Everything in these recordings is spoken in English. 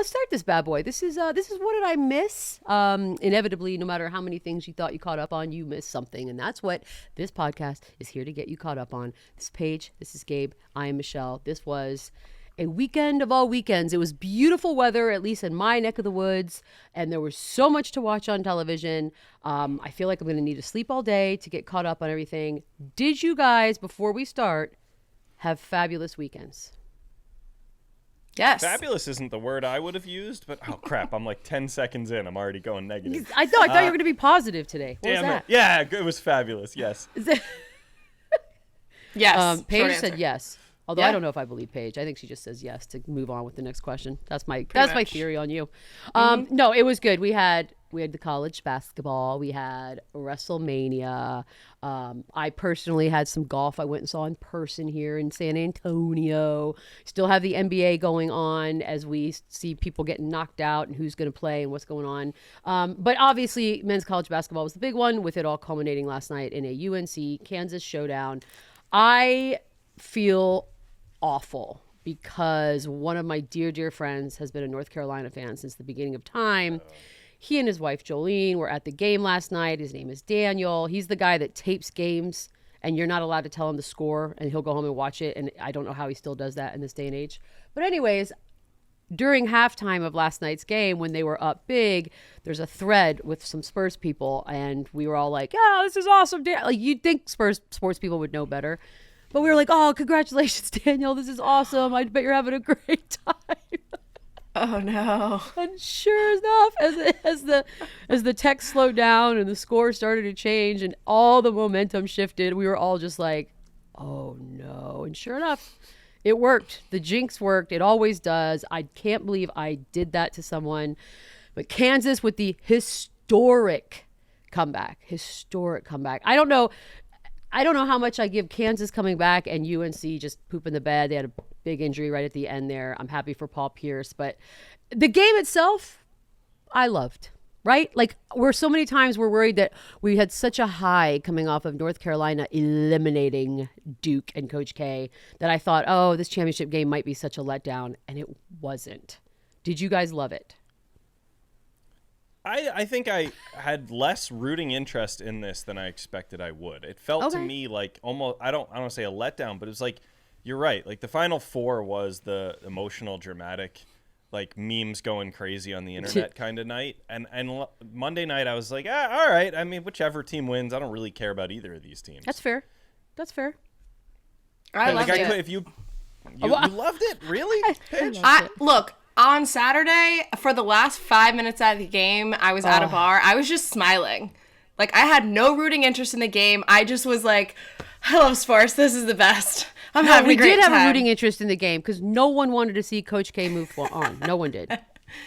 let's start this bad boy. This is what did I miss? Inevitably, no matter how many things you thought you caught up on, you missed something, and that's what this podcast is here to get you caught up on. This Paige, this is Gabe, I am Michelle. This was a weekend of all weekends. It was beautiful weather, at least in my neck of the woods, and there was so much to watch on television. I feel like I'm going to need to sleep all day to get caught up on everything. Did you guys, before we start, have fabulous weekends? Yes. Fabulous isn't the word I would have used, but oh crap, I'm like 10 seconds in. I'm already going negative. I thought you were going to be positive today. What was Damn that? it. Yeah, it was fabulous. Yes. Yes. Paige said yes. Although Yeah. I don't know if I believe Paige. I think she just says yes to move on with the next question. That's my much. theory on you. No, it was good. We had the college basketball. We had Wrestlemania. I personally had some golf I went and saw in person here in San Antonio. Still have the NBA going on as we see people getting knocked out and who's going to play and what's going on. But obviously, men's college basketball was the big one, with it all culminating last night in a UNC Kansas showdown. I feel awful because one of my dear friends has been a North Carolina fan since the beginning of time. He and his wife Jolene were at the game last night. His name is Daniel. He's the guy that tapes games and you're not allowed to tell him the score and he'll go home and watch it. And I don't know how he still does that in this day and age. But anyways, during halftime of last night's game, when they were up big, there's a thread with some Spurs people and we were all like, "Yeah, this is awesome." Like, you'd think Spurs sports people would know better. But we were like, "Oh, congratulations, Daniel. This is awesome. I bet you're having a great time." Oh no. And sure enough, as the text slowed down and the score started to change and all the momentum shifted, we were all just like, "Oh no." And sure enough, it worked. The jinx worked. It always does. I can't believe I did that to someone. But Kansas with the historic comeback. I don't know how much I give Kansas coming back and UNC just pooping the bed. They had a big injury right at the end there. I'm happy for Paul Pierce. But the game itself, I loved, right? Like, so many times we're worried that we had such a high coming off of North Carolina eliminating Duke and Coach K that I thought, oh, this championship game might be such a letdown. And it wasn't. Did you guys love it? I think I had less rooting interest in this than I expected I would. It felt to me like almost, I don't want to say a letdown, but it was like, you're right. Like, the Final Four was the emotional, dramatic, like, memes going crazy on the internet kind of night. And Monday night I was like, all right. I mean, whichever team wins, I don't really care about either of these teams. That's fair. I loved it. If you loved it, really? Paige? Look, on Saturday, for the last 5 minutes out of the game, I was at a bar. I was just smiling. Like, I had no rooting interest in the game. I just was like, I love sports. This is the best. I'm having a great time. We did have a rooting interest in the game because no one wanted to see Coach K move on. No one did.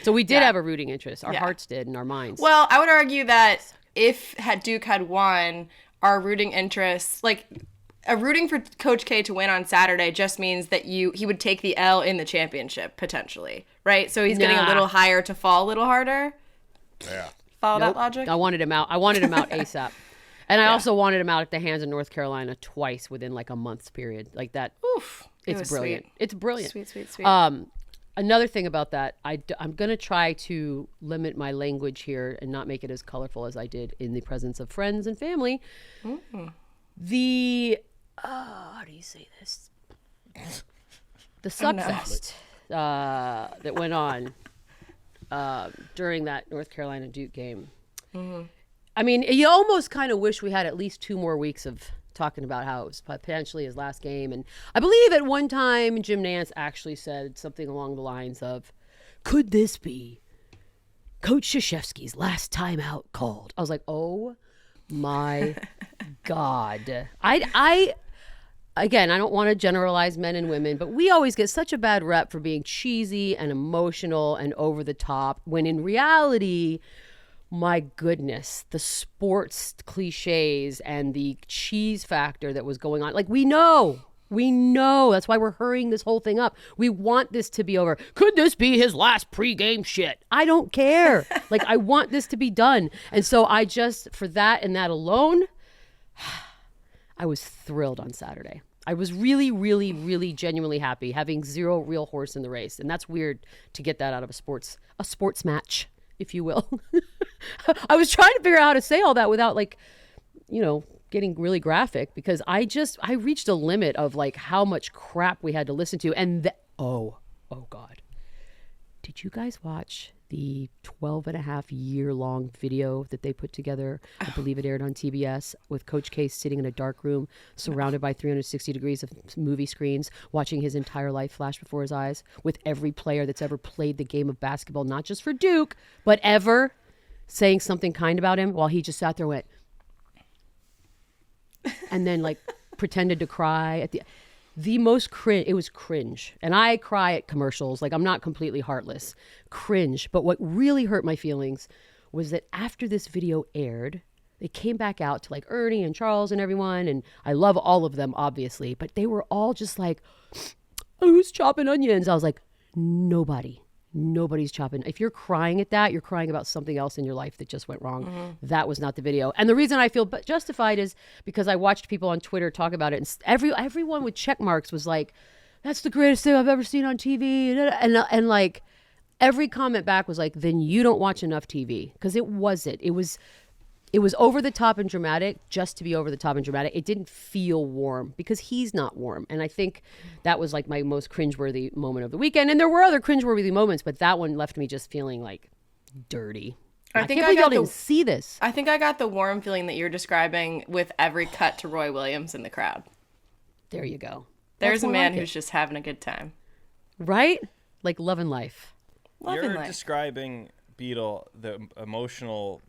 So we did have a rooting interest. Our hearts did and our minds. Well, I would argue that if Duke had won, our rooting interest, like, rooting for Coach K to win on Saturday just means that he would take the L in the championship, potentially, right? So he's getting a little higher to fall a little harder. Yeah. Follow that logic? I wanted him out ASAP. And I also wanted him out at the hands of North Carolina twice within like a month's period. Like that. Oof. It's brilliant. Sweet. It's brilliant. Sweet. Another thing about that, I'm going to try to limit my language here and not make it as colorful as I did in the presence of friends and family. Mm. How do you say this? The subfest that went on during that North Carolina Duke game. Mm-hmm. I mean, you almost kind of wish we had at least 2 more weeks of talking about how it was potentially his last game. And I believe at one time Jim Nantz actually said something along the lines of, "Could this be Coach Krzyzewski's last time out called?" I was like, oh my God. Again, I don't want to generalize men and women, but we always get such a bad rep for being cheesy and emotional and over the top, when in reality, my goodness, the sports cliches and the cheese factor that was going on. Like, we know. That's why we're hurrying this whole thing up. We want this to be over. Could this be his last pregame shit? I don't care. Like, I want this to be done. And so for that and that alone, I was thrilled on Saturday. I was really, really, really genuinely happy having zero real horse in the race. And that's weird to get that out of a sports match, if you will. I was trying to figure out how to say all that without like, getting really graphic, because I reached a limit of like how much crap we had to listen to. And oh God. Did you guys watch the 12-and-a-half-year-long video that they put together? I believe it aired on TBS, with Coach K sitting in a dark room surrounded by 360 degrees of movie screens, watching his entire life flash before his eyes, with every player that's ever played the game of basketball, not just for Duke, but ever, saying something kind about him, while he just sat there and went, and then like pretended to cry at the most cringe. It was cringe. And I cry at commercials. Like, I'm not completely heartless. Cringe. But what really hurt my feelings was that after this video aired, they came back out to like Ernie and Charles and everyone. And I love all of them, obviously. But they were all just like, who's chopping onions? I was like, nobody's chopping. If you're crying at that, you're crying about something else in your life that just went wrong. Mm-hmm. That was not the video. And the reason I feel justified is because I watched people on Twitter talk about it, and everyone with check marks was like, that's the greatest thing I've ever seen on TV. And like every comment back was like, then you don't watch enough TV. Because it wasn't. It was over the top and dramatic just to be over the top and dramatic. It didn't feel warm because he's not warm. And I think that was like my most cringeworthy moment of the weekend. And there were other cringeworthy moments, but that one left me just feeling like dirty. I can't believe y'all didn't see this. I think I got the warm feeling that you're describing with every cut to Roy Williams in the crowd. There you go. There's a man who's just having a good time. Right? Like loving life. You're describing, Beadle, the emotional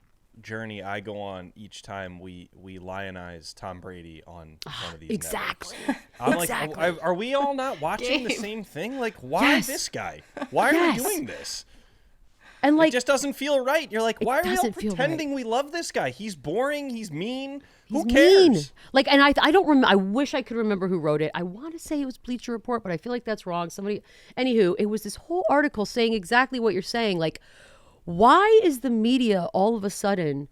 journey I go on each time we lionize Tom Brady on one of these exactly. I'm exactly. Like, are we all not watching the same thing? Like, why this guy? Why are we doing this? And like, it just doesn't feel right. You're like, why are we all pretending we love this guy? He's boring. He's mean. Who cares? Mean. Like, and I don't remember. I wish I could remember who wrote it. I want to say it was Bleacher Report, but I feel like that's wrong. Anywho, it was this whole article saying exactly what you're saying. Like, why is the media all of a sudden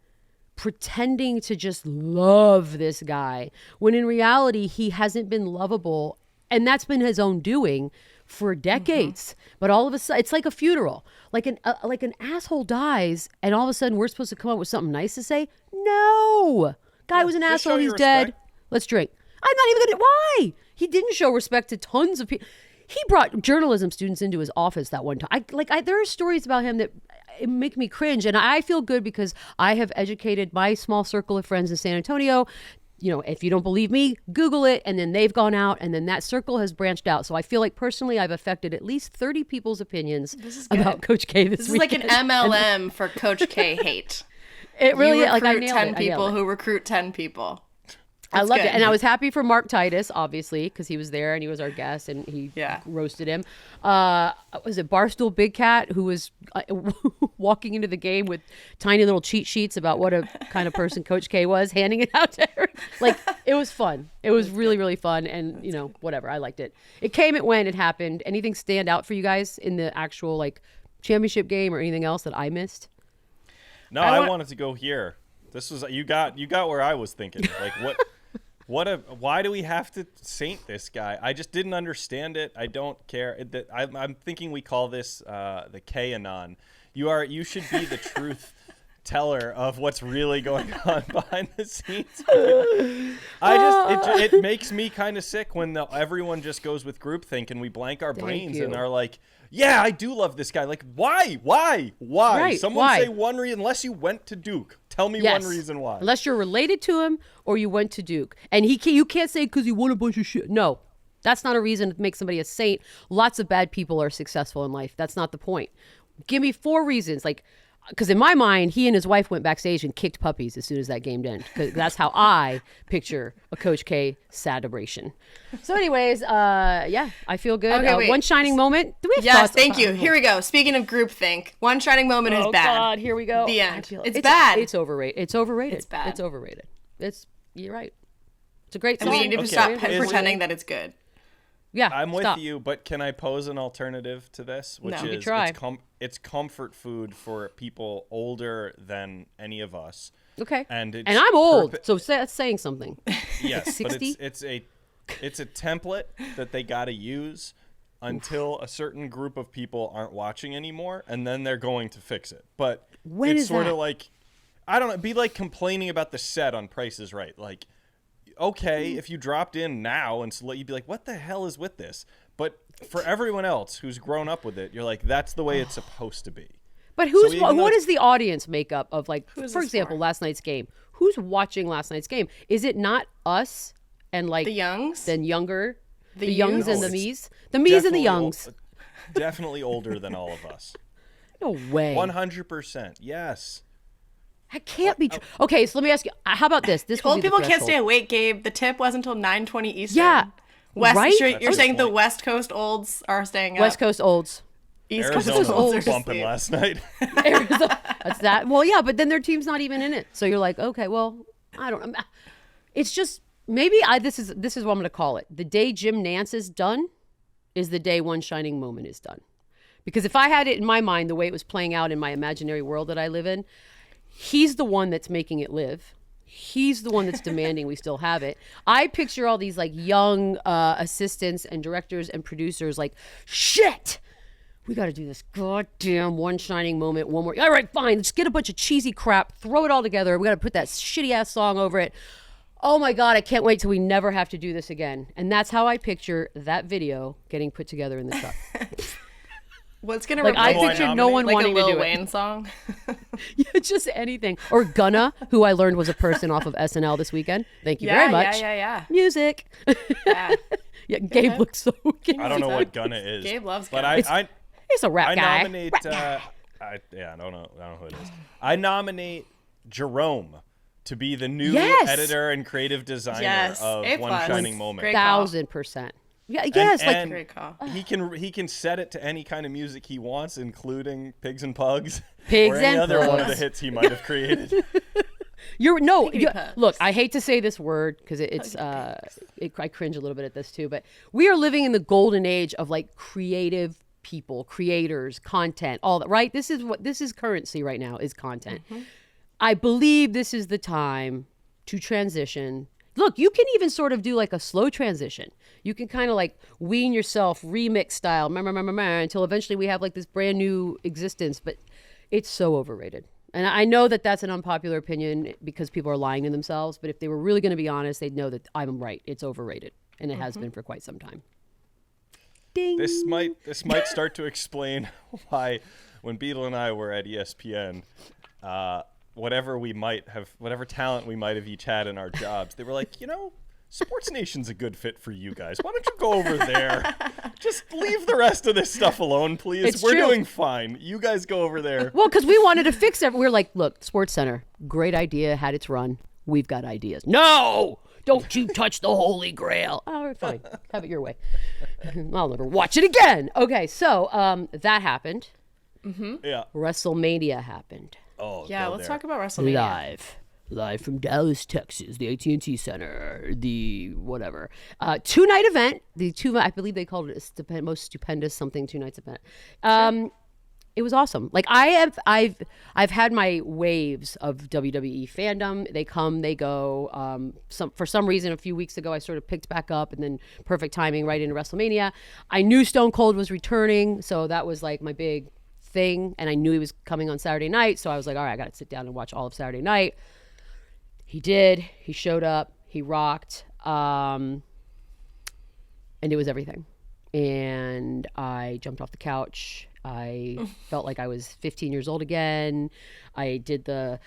pretending to just love this guy when in reality he hasn't been lovable, and that's been his own doing for decades? Mm-hmm. But all of a sudden, it's like a funeral. Like an asshole dies, and all of a sudden we're supposed to come up with something nice to say. No, guy was an asshole. He's dead. Let's drink. I'm not even gonna. Why? He didn't show respect to tons of people. He brought journalism students into his office that one time. There are stories about him that it make me cringe, and I feel good because I have educated my small circle of friends in San Antonio. If you don't believe me, Google it, and then they've gone out, and then that circle has branched out. So I feel like personally I've affected at least 30 people's opinions about Coach K this weekend. This is like an MLM for Coach K hate. It really is. Like, I nailed 10 people who recruit 10 people. I loved it. And I was happy for Mark Titus, obviously, because he was there and he was our guest and he roasted him. Was it Barstool Big Cat, who was walking into the game with tiny little cheat sheets about what a kind of person Coach K was, handing it out to her? Like, it was fun. It was really, really fun. And, whatever. I liked it. It came, it went, it happened. Anything stand out for you guys in the actual, championship game or anything else that I missed? No, I wanted to go here. This was, you got where I was thinking. Like, what... why do we have to saint this guy? I just didn't understand it. I don't care. I'm thinking we call this the K-anon. You should be the truth teller of what's really going on behind the scenes. It makes me kind of sick when everyone just goes with groupthink and we blank our brains and are like, yeah, I do love this guy. Like, why? Right, Someone say one reason, unless you went to Duke. Tell me one reason why. Unless you're related to him or you went to Duke. And you can't say because he won a bunch of shit. No, that's not a reason to make somebody a saint. Lots of bad people are successful in life. That's not the point. Give me 4 reasons. Because in my mind, he and his wife went backstage and kicked puppies as soon as that game ended. Because that's how I picture a Coach K celebration. So anyways, I feel good. Okay, one shining moment. Do we have Yes, thank you. Here we go. Speaking of groupthink, one shining moment is bad. Oh, God, here we go. The end. It's bad. It's overrated. It's overrated. It's bad. It's overrated. You're right. It's a great song. And we need to stop pretending that it's good. Yeah, I'm with you, but can I pose an alternative to this? Which is it's comfort food for people older than any of us. Okay. And I'm old, so that's saying something. Yes, 60? But it's a It's a template that they got to use until a certain group of people aren't watching anymore, and then they're going to fix it. But When it's is sort that? of like, I don't know, it'd be like complaining about the set on Price is Right. Like, okay, if you dropped in now and so you'd be like, what the hell is with this? But for everyone else who's grown up with it, you're like, that's the way it's supposed to be. But what is the audience makeup of, like, for example, last night's game? Who's watching last night's game? Is it not us and like The youngs? then younger? The youths? youngs and No, the it's me's? The me's and the Definitely youngs. Definitely older than all of us. No way. 100%. Yes. That can't be true. Okay, so let me ask you. How about this? This will Old be the people can't threshold. stay awake, Gabe. The tip was until 9:20 Eastern. Yeah. Right? You're That's saying a the point. West Coast olds are staying West up. Coast olds. East Coast Arizona olds was are bumping asleep. last night. That's that. Well, yeah, but then their team's not even in it. So you're like, okay, well, I don't. It's just maybe this is what I'm going to call it. The day Jim Nance is done is the day One Shining Moment is done. Because if I had it in my mind the way it was playing out in my imaginary world that I live in, he's the one that's making it live. He's the one that's demanding we still have it. I picture all these like young assistants and directors and producers like, shit, we got to do this goddamn One Shining Moment one more. All right, fine. Let's get a bunch of cheesy crap, throw it all together. We got to put that shitty ass song over it. Oh my God, I can't wait till we never have to do this again. And that's how I picture that video getting put together in the truck. What's gonna Like, replace I it? pictured no one like wanting a Lil to do Wayne it. song? Yeah, just anything. Or Gunna, who I learned was a person off of SNL this weekend. Thank you very much. Yeah. Music. Yeah. Yeah, Gabe looks so good. I don't know what Gunna is. Gabe loves but Gunna. I He's a rap I guy. nominate. Rap guy. I don't know who it is. I nominate Jerome to be the new Yes. editor and creative designer Yes. of A+. One Shining Moment. Great call. 1,000%. Yeah, yes, and Great call. he can set it to any kind of music he wants, incling Pigs and Pugs, Pigs or any and other one of the Pugs. hits he might have created. Pugs. Look, I hate to say this word because I cringe a little bit at this too, but we are living in the golden age of like creative people, creators, content, all that, right? This is currency right now is content. I believe this is the time to transition. Look, you can even sort of do like a slow transition. You can kind of like wean yourself remix style until eventually we have like this brand new existence, but it's so overrated. And I know that that's an unpopular opinion because people are lying to themselves, but if they were really going to be honest, they'd know that I'm right. It's overrated, and it has been for quite some time. Ding. This might start to explain why when Beadle and I were at ESPN, whatever talent we might have each had in our jobs, they were like, Sports Nation's a good fit for you guys. Why don't you go over there? Just leave the rest of this stuff alone, please. It's We're true. doing fine. You guys go over there. Well, because we wanted to fix it. We were like, look, Sports Center, great idea, had its run. We've got ideas. No! Don't you touch the Holy Grail. All right, fine. Have it your way. I'll never watch it again. Okay, so that happened. Yeah. WrestleMania happened. Oh, Yeah, go let's there. talk about WrestleMania. Live from Dallas, Texas, the AT&T Center, the whatever. 2-night event. I believe they called it a most stupendous something 2 nights event. It was awesome. Like I've had my waves of WWE fandom. They come, they go. For some reason, a few weeks ago, I sort of picked back up, and then perfect timing right into WrestleMania. I knew Stone Cold was returning, so that was like my big thing, and I knew he was coming on Saturday night, so I was like, all right, I got to sit down and watch all of Saturday night. He did. He showed up. He rocked, and it was everything. And I jumped off the couch. I felt like I was 15 years old again. I did the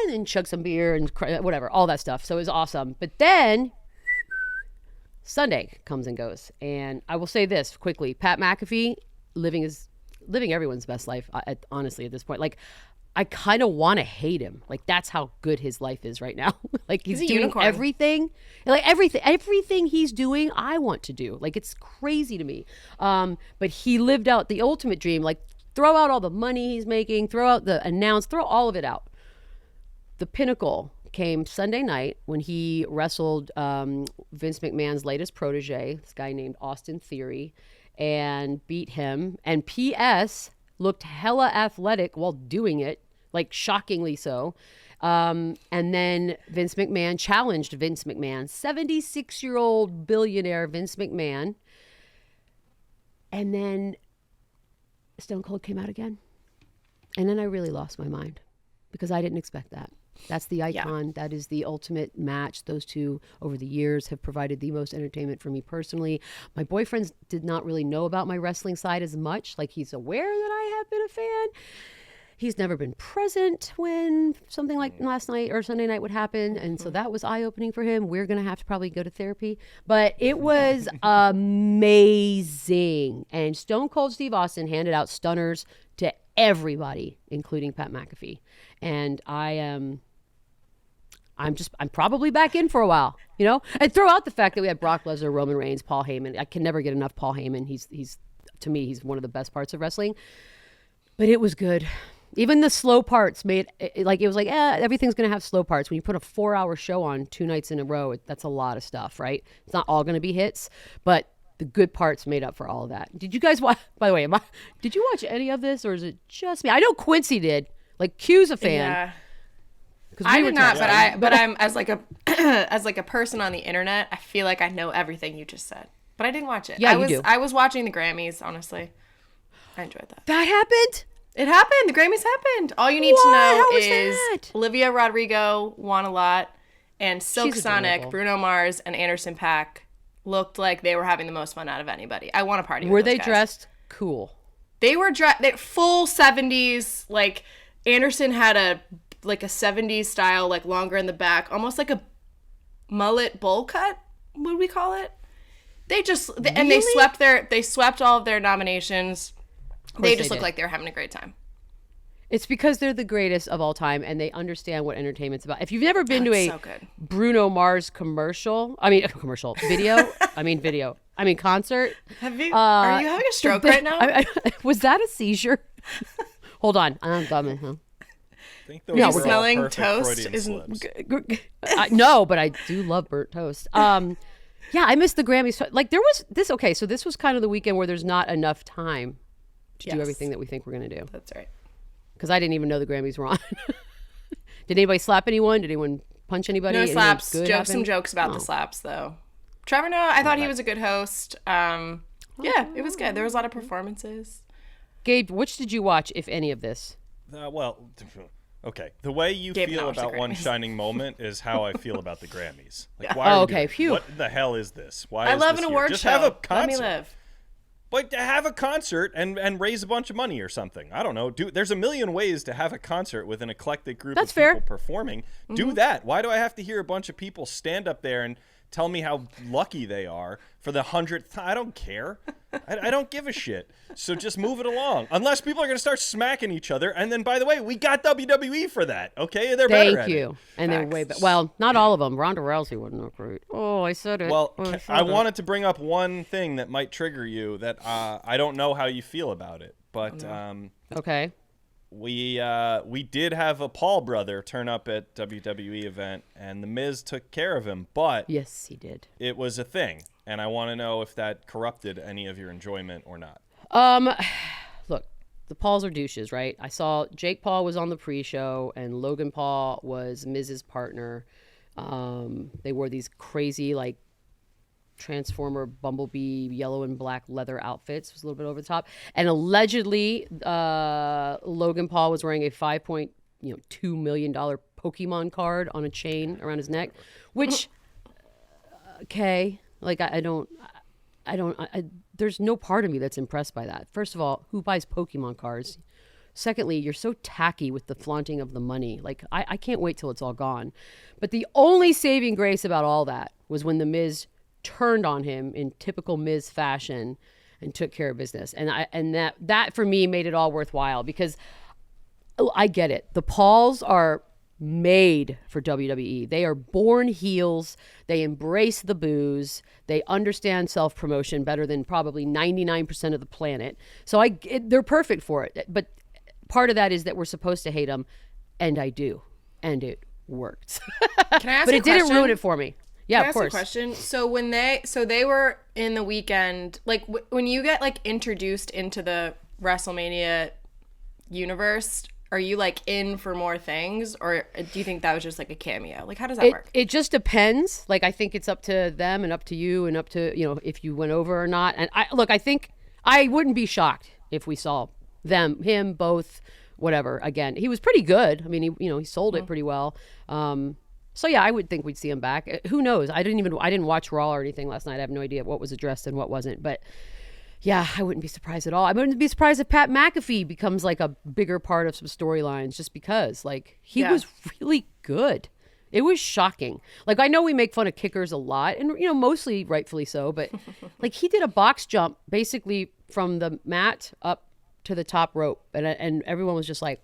and chugged some beer and whatever, all that stuff. So it was awesome. But then Sunday comes and goes. And I will say this quickly. Pat McAfee living everyone's best life, honestly, at this point. Like, I kind of want to hate him. Like, that's how good his life is right now. Like, he's a doing unicorn. everything. Like, everything he's doing, I want to do. Like, it's crazy to me. But he lived out the ultimate dream. Like, throw out all the money he's making, throw out the throw all of it out. The pinnacle came Sunday night when he wrestled Vince McMahon's latest protege, this guy named Austin Theory, and beat him. And P.S. looked hella athletic while doing it. Like, shockingly so. And then Vince McMahon challenged Vince McMahon, 76-year-old billionaire Vince McMahon. And then Stone Cold came out again. And then I really lost my mind because I didn't expect that. That's the icon. Yeah. That is the ultimate match. Those two over the years have provided the most entertainment for me personally. My boyfriend did not really know about my wrestling side as much. Like, he's aware that I have been a fan. He's never been present when something like last night or Sunday night would happen. And so that was eye-opening for him. We're going to have to probably go to therapy. But it was amazing. And Stone Cold Steve Austin handed out stunners to everybody, including Pat McAfee. And I'm probably back in for a while, you know? And throw out the fact that we had Brock Lesnar, Roman Reigns, Paul Heyman. I can never get enough Paul Heyman. He's to me, he's one of the best parts of wrestling. But it was good. Even the slow parts made it was like, everything's going to have slow parts. When you put a 4-hour show on 2 nights in a row, that's a lot of stuff, right? It's not all going to be hits, but the good parts made up for all of that. Did you guys watch, by the way, did you watch any of this, or is it just me? I know Quincy did. Like, Q's a fan. Yeah. I did not, but I'm as like a as like a person on the internet, I feel like I know everything you just said. But I didn't watch it. Yeah, you do. I was watching the Grammys, honestly. I enjoyed that. That happened? It happened. The Grammys happened. All you need to know is Olivia Rodrigo won a lot, and Silk Sonic, Bruno Mars, and Anderson .Paak looked like they were having the most fun out of anybody. I want to party with those guys. Were they dressed cool? They were full 70s. Like, Anderson had a 70s style, like, longer in the back, almost like a mullet bowl cut, would we call it? They just really? And they swept all of their nominations. They just look like they were having a great time. It's because they're the greatest of all time, and they understand what entertainment's about. If you've never been to a Bruno Mars video, concert. Are you having a stroke right now? Was that a seizure? Hold on. I'm coming, huh? I think those were smelling all toast isn't. No, but I do love burnt toast. Yeah, I missed the Grammys. Like, there was this. Okay, so this was kind of the weekend where there's not enough time to do everything that we think we're going to do. That's right. Because I didn't even know the Grammys were on. Did anybody slap anyone? Did anyone punch anybody? No slaps. Some jokes about the slaps, though. Trevor Noah, I thought he was a good host. Yeah, it was good. There was a lot of performances. Gabe, which did you watch, if any of this? Okay. The way you feel about one shining moment is how I feel about the Grammys. Like, why are okay. Phew. What the hell is this? Why I is love this an here? award Just show. have a concert. Let me live. But to have a concert and raise a bunch of money or something. I don't know. There's a million ways to have a concert with an eclectic group of people performing. Mm-hmm. Do that. Why do I have to hear a bunch of people stand up there and tell me how lucky they are for the 100th time? I don't care. I don't give a shit. So just move it along. Unless people are going to start smacking each other. And then, by the way, we got WWE for that. Okay? They're better at it. Thank you. And they're way better. Well, not all of them. Ronda Rousey wasn't that great. Oh, I said it. Well, I wanted to bring up one thing that might trigger you that I don't know how you feel about it. But okay. We did have a Paul brother turn up at WWE event, and The Miz took care of him, but yes, he did. It was a thing, and I want to know if that corrupted any of your enjoyment or not. Look, the Pauls are douches, right? I saw Jake Paul was on the pre-show, and Logan Paul was Miz's partner. They wore these crazy, like, Transformer Bumblebee yellow and black leather outfits. It was a little bit over the top, and allegedly Logan Paul was wearing a $5.2 million Pokemon card on a chain around his neck, which okay, like I don't there's no part of me that's impressed by that. First of all, who buys Pokemon cards? Secondly, you're so tacky with the flaunting of the money. Like, I can't wait till it's all gone. But the only saving grace about all that was when The Miz turned on him in typical Miz fashion and took care of business. And that for me made it all worthwhile, because I get it. The Pauls are made for WWE. They are born heels. They embrace the booze. They understand self-promotion better than probably 99% of the planet. So they're perfect for it. But part of that is that we're supposed to hate them, and I do. And it worked. Can I ask but you it didn't ruin it for me. Yeah, Can I of course. ask a question? So they were in the weekend, like when you get like introduced into the WrestleMania universe, are you like in for more things, or do you think that was just like a cameo? Like, how does that work? It just depends. Like, I think it's up to them and up to you and up to, if you went over or not. And I think I wouldn't be shocked if we saw him both, whatever. Again, he was pretty good. I mean, he sold it pretty well. So yeah, I would think we'd see him back. Who knows? I didn't watch Raw or anything last night. I have no idea what was addressed and what wasn't. But yeah, I wouldn't be surprised at all. I wouldn't be surprised if Pat McAfee becomes like a bigger part of some storylines, just because like he was really good. It was shocking. Like, I know we make fun of kickers a lot, and mostly rightfully so, but like he did a box jump basically from the mat up to the top rope, and everyone was just like,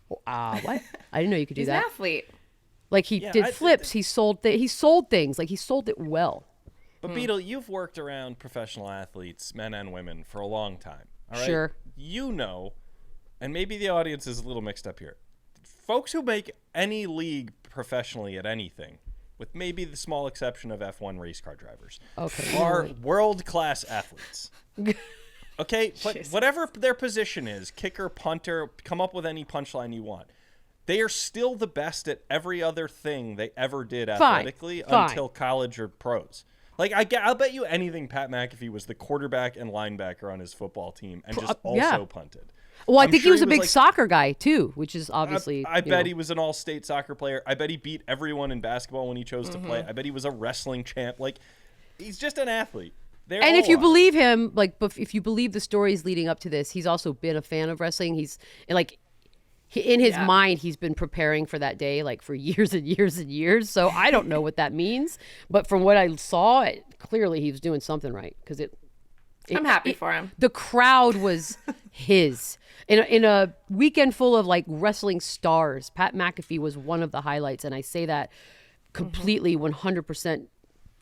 what? I didn't know you could do that. He's an athlete. Like, he did flips. He sold things. Like, he sold it well. But Beadle, you've worked around professional athletes, men and women, for a long time. All right? Sure. And maybe the audience is a little mixed up here. Folks who make any league professionally at anything, with maybe the small exception of F1 race car drivers, are world-class athletes. Okay? But whatever their position is, kicker, punter, come up with any punchline you want. They are still the best at every other thing they ever did athletically until college or pros. Like, I'll bet you anything Pat McAfee was the quarterback and linebacker on his football team and just also punted. Well, I think he was a big soccer guy, too, which is obviously... I bet he was an all-state soccer player. I bet he beat everyone in basketball when he chose to play. I bet he was a wrestling champ. Like, he's just an athlete. And if you believe him, like, if you believe the stories leading up to this, he's also been a fan of wrestling. He's, like... In his mind, he's been preparing for that day, like, for years and years and years. So I don't know what that means. But from what I saw, clearly he was doing something right. Because I'm happy for him. The crowd was his. In a weekend full of, like, wrestling stars, Pat McAfee was one of the highlights. And I say that completely, 100%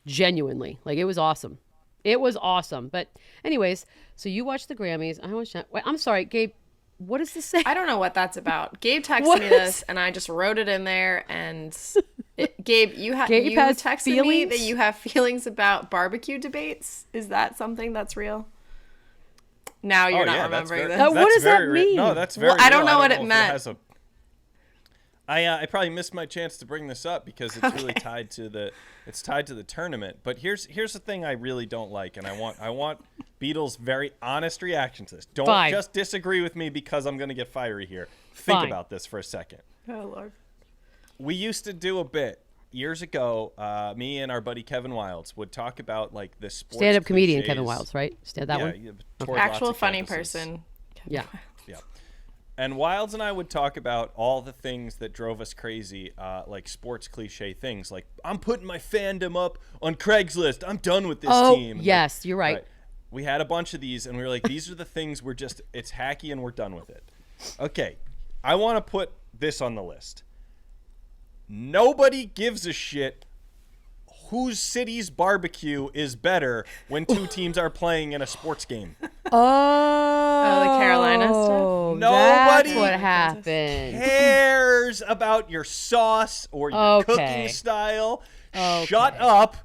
genuinely. Like, it was awesome. It was awesome. But anyways, so you watched the Grammys. I watched that. Wait, I'm sorry, Gabe. What does this say? I don't know what that's about. Gabe texted me this, and I just wrote it in there. And Gabe, you texted me that you have feelings about barbecue debates. Is that something that's real? Now you're not remembering this. What does that mean? No, that's very real. I don't know what it meant. I probably missed my chance to bring this up because it's really tied to the tournament. But here's the thing I really don't like, and I want Beadle's very honest reaction to this. Don't just disagree with me because I'm going to get fiery here. Think about this for a second. Oh, Lord. We used to do a bit years ago. Me and our buddy Kevin Wilds would talk about like the sports stand-up comedian cliches. Kevin Wilds, right? Actual funny person. Yeah. Yeah. And Wilds and I would talk about all the things that drove us crazy, like sports cliche things, like I'm putting my fandom up on Craigslist. I'm done with this team. Yes, you're right. We had a bunch of these, and we were like, these are the things it's hacky and we're done with it. Okay, I want to put this on the list. Nobody gives a shit whose city's barbecue is better when two teams are playing in a sports game. Oh, the Carolina stuff? Nobody That's what happened. cares about your sauce or your cooking style. Shut up.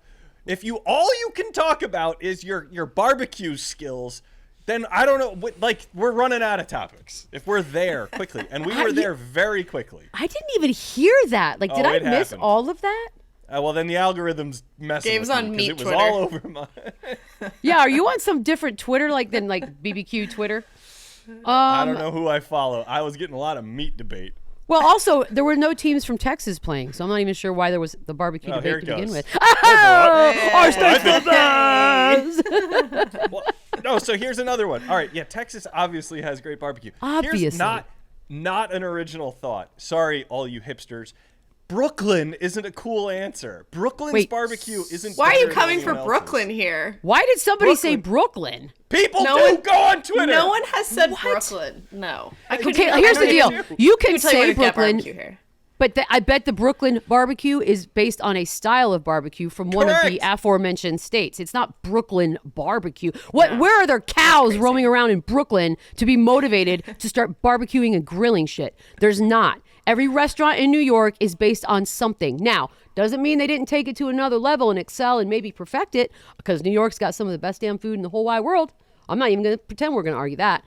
If all you can talk about is your barbecue skills, then I don't know. Like, we're running out of topics. If we're there quickly, and we were there very quickly. I didn't even hear that. Like, did I miss all of that? Well, then the algorithm's messing Gabe's with on me Meat because it was Twitter. all over my. Yeah, are you on some different Twitter than BBQ Twitter? I don't know who I follow. I was getting a lot of meat debate. Well, also, there were no teams from Texas playing, so I'm not even sure why there was the barbecue debate to begin with. Our state's the best! Well, no, so here's another one. All right, yeah, Texas obviously has great barbecue. Obviously. Here's not an original thought. Sorry, all you hipsters. Brooklyn isn't a cool answer. Brooklyn's barbecue isn't. Why are you better than coming for anyone Brooklyn else's. here? Why did somebody say Brooklyn? People go on Twitter. No one has said Brooklyn. No. Okay, here's the deal. You can say Brooklyn, here. but I bet the Brooklyn barbecue is based on a style of barbecue from one of the aforementioned states. It's not Brooklyn barbecue. Where are there cows roaming around in Brooklyn to be motivated to start barbecuing and grilling shit? There's not. Every restaurant in New York is based on something. Now, doesn't mean they didn't take it to another level and excel and maybe perfect it, because New York's got some of the best damn food in the whole wide world. I'm not even going to pretend we're going to argue that.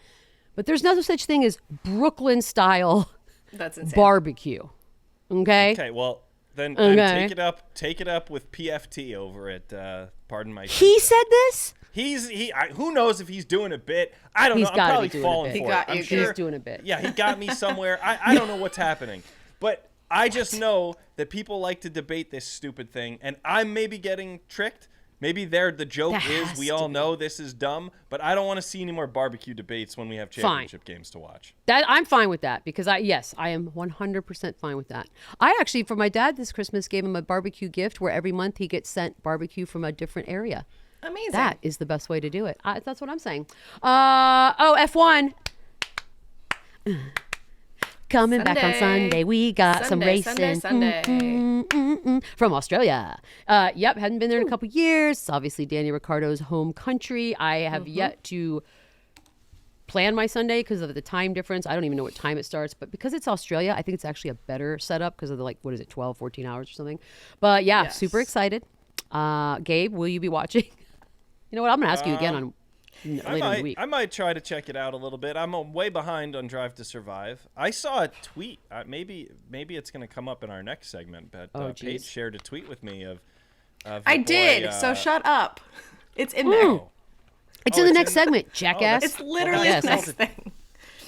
But there's no such thing as Brooklyn style That's insane. barbecue. Okay? Okay, well, then Okay. take it up with PFT over at Pardon My He said this? who knows if he's doing a bit. I don't He's know. I'm gotta be probably doing a falling bit. for He got it. I'm you, sure He's doing a bit. Yeah, he got me somewhere. I don't know what's happening. But I just know that people like to debate this stupid thing, and I'm maybe getting tricked. Maybe the joke That is has we to all be. know this is dumb, but I don't want to see any more barbecue debates when we have championship games to watch. I'm fine with that because I am 100% fine with that. I actually, for my dad this Christmas, gave him a barbecue gift where every month he gets sent barbecue from a different area. Amazing. That is the best way to do it. That's what I'm saying. F1. Coming back on Sunday, we got some racing. Sunday. From Australia. Yep, hadn't been there in a couple years. It's obviously Danny Ricciardo's home country. I have yet to plan my Sunday because of the time difference. I don't even know what time it starts, but because it's Australia, I think it's actually a better setup because of the 12, 14 hours or something. But yeah, Yes. super excited. Gabe, will you be watching? You know what? I'm going to ask you again on later in the week. I might try to check it out a little bit. I'm way behind on Drive to Survive. I saw a tweet. Maybe it's going to come up in our next segment. But Paige shared a tweet with me of I the did. boy, So shut up. It's in there. It's in the next segment, jackass. It's literally Yes. the next thing.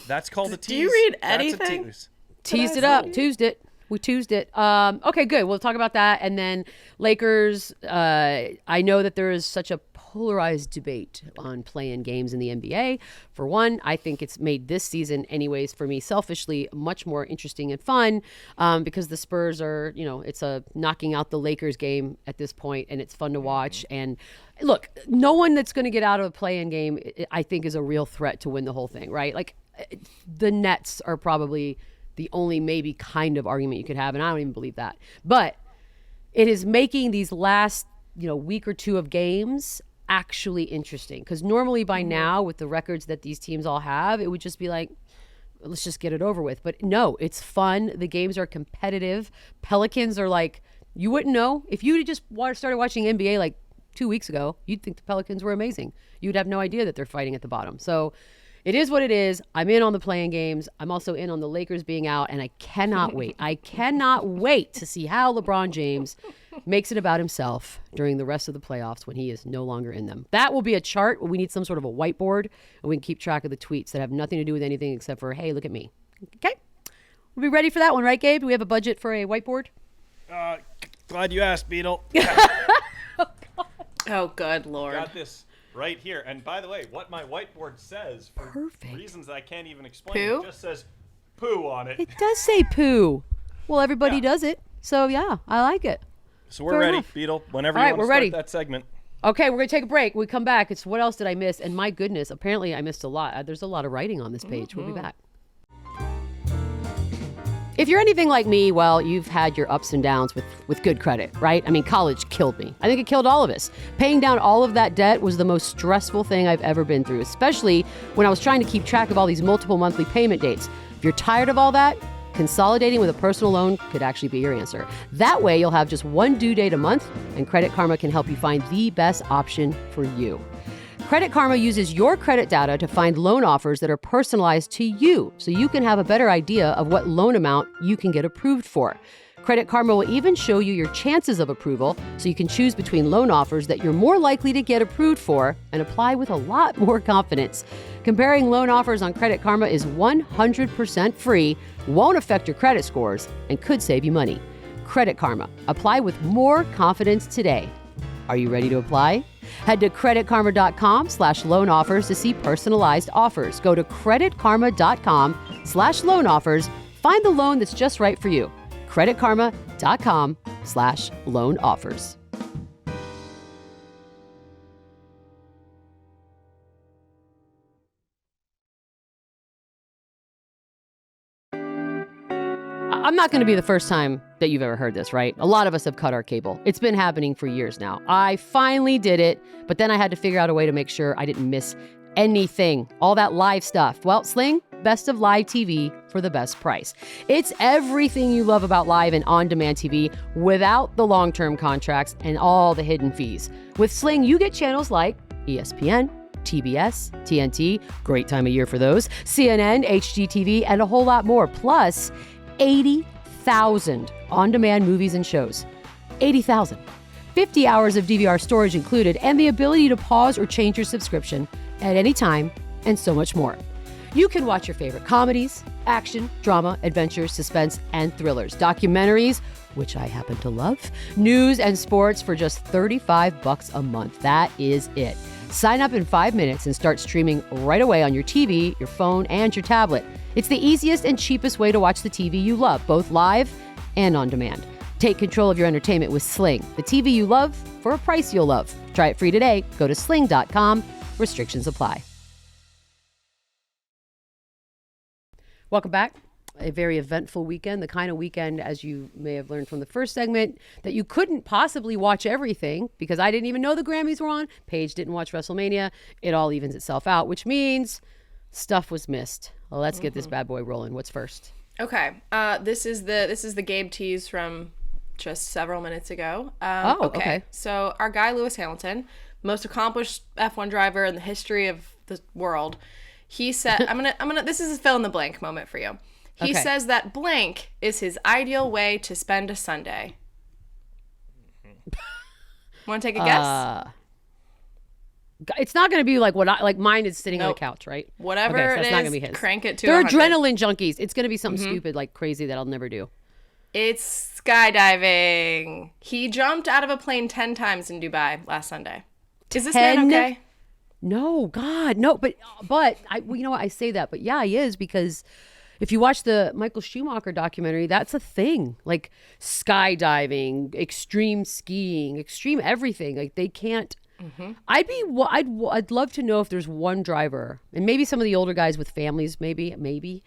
That's called a tease. Do you read That's a anything? tease. Teased it up. Tuesed it. We Tuesed it. Okay, good. We'll talk about that. And then Lakers, I know that there is such a polarized debate on play-in games in the NBA. For one, I think it's made this season, anyways, for me, selfishly, much more interesting and fun because the Spurs are, it's a knocking out the Lakers game at this point, and it's fun to watch. And look, no one that's going to get out of a play-in game, I think, is a real threat to win the whole thing, right? Like, the Nets are probably the only maybe kind of argument you could have, and I don't even believe that. But it is making these last, week or two of games actually interesting. Because normally by now, with the records that these teams all have, it would just be like, let's just get it over with. But no, it's fun. The games are competitive. Pelicans are like, you wouldn't know. If you just started watching NBA like 2 weeks ago, you'd think the Pelicans were amazing. You'd have no idea that they're fighting at the bottom. So it is what it is. I'm in on the playing games. I'm also in on the Lakers being out, and I cannot wait. I cannot wait to see how LeBron James makes it about himself during the rest of the playoffs when he is no longer in them. That will be a chart. We need some sort of a whiteboard, and we can keep track of the tweets that have nothing to do with anything except for, hey, look at me. Okay? We'll be ready for that one, right, Gabe? Do we have a budget for a whiteboard? Glad you asked, Beadle. Oh, good Lord. Got this right here. And by the way, what my whiteboard says, for reasons that I can't even explain, Poo? it just says poo on it. It does say poo. Well, everybody Yeah. does it. So, yeah, I like it. So we're Fair ready, enough. Beadle. Whenever All you right, want to we're start ready. that segment. Okay, we're going to take a break. We come back. It's what else did I miss? And my goodness, apparently I missed a lot. There's a lot of writing on this page. We'll be back. If you're anything like me, well, you've had your ups and downs with good credit, right? I mean, college killed me. I think it killed all of us. Paying down all of that debt was the most stressful thing I've ever been through, especially when I was trying to keep track of all these multiple monthly payment dates. If you're tired of all that, consolidating with a personal loan could actually be your answer. That way, you'll have just one due date a month, and Credit Karma can help you find the best option for you. Credit Karma uses your credit data to find loan offers that are personalized to you, so you can have a better idea of what loan amount you can get approved for. Credit Karma will even show you your chances of approval, so you can choose between loan offers that you're more likely to get approved for and apply with a lot more confidence. Comparing loan offers on Credit Karma is 100% free, won't affect your credit scores, and could save you money. Credit Karma. Apply with more confidence today. Are you ready to apply? Head to creditkarma.com/loan offers to see personalized offers. Go to creditkarma.com/loan offers. Find the loan that's just right for you. creditkarma.com/loan offers. I'm not going to be the first time that you've ever heard this, right? A lot of us have cut our cable. It's been happening for years now. I finally did it, but then I had to figure out a way to make sure I didn't miss anything, all that live stuff. Well, Sling, best of live TV for the best price. It's everything you love about live and on-demand TV without the long-term contracts and all the hidden fees. With Sling, you get channels like ESPN, TBS, TNT, great time of year for those, CNN, HGTV, and a whole lot more. Plus, 80,000 on-demand movies and shows. 80,000. 50 hours of DVR storage included, and the ability to pause or change your subscription at any time, and so much more. You can watch your favorite comedies, action, drama, adventures, suspense, and thrillers, documentaries, which I happen to love, news and sports for just $35 a month. That is it. Sign up in 5 minutes and start streaming right away on your TV, your phone, and your tablet. It's the easiest and cheapest way to watch the TV you love, both live and on demand. Take control of your entertainment with Sling, the TV you love for a price you'll love. Try it free today. Go to sling.com. Restrictions apply. Welcome back. A very eventful weekend, the kind of weekend, as you may have learned from the first segment, that you couldn't possibly watch everything because I didn't even know the Grammys were on. Paige didn't watch Wrestlemania. It all evens itself out, which means stuff was missed. Well, let's get this bad boy rolling. What's first? Okay. This is the Gabe tease from just several minutes ago. Okay. So our guy Lewis Hamilton, most accomplished F1 driver in the history of the world, he said, "I'm gonna. This is a fill in the blank moment for you." He says that blank is his ideal way to spend a Sunday. Want to take a guess? It's not going to be like mine is sitting on a couch, right? Whatever so it it's is, not gonna be his. Crank it to They're 100. adrenaline junkies. It's going to be something stupid, like crazy that I'll never do. It's skydiving. He jumped out of a plane 10 times in Dubai last Sunday. Is this man okay? No, God, no. But you know what? I say that, but yeah, he is, because if you watch the Michael Schumacher documentary, that's a thing. Like skydiving, extreme skiing, extreme everything. Like they can't. I'd love to know if there's one driver, and maybe some of the older guys with families, maybe,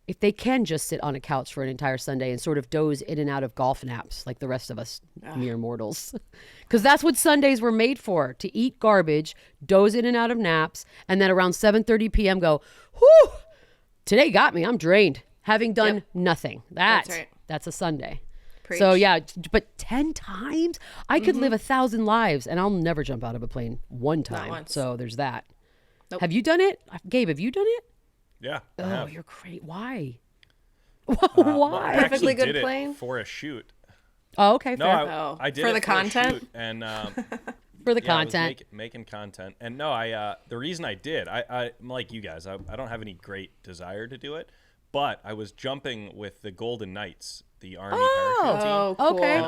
if they can just sit on a couch for an entire Sunday and sort of doze in and out of golf naps like the rest of us mere mortals. Because that's what Sundays were made for, to eat garbage, doze in and out of naps, and then around 7:30 p.m. go, whew, today got me. I'm drained. Having done nothing. That's right. That's a Sunday. Preach. So yeah, but 10 times? I could live 1,000 lives and I'll never jump out of a plane one time. Not once. So there's that. Nope. Have you done it? Gabe, have you done it? Yeah. Oh, you're great. Why? Why? Perfectly actually good did plane? it for a shoot. Oh, okay. No, Fair. I did for it the for content? a shoot, and For the yeah, I content. was making content. And no, the reason I did, I'm like you guys, I don't have any great desire to do it, but I was jumping with the Golden Knights, the Army parachute team. Oh, cool. Okay.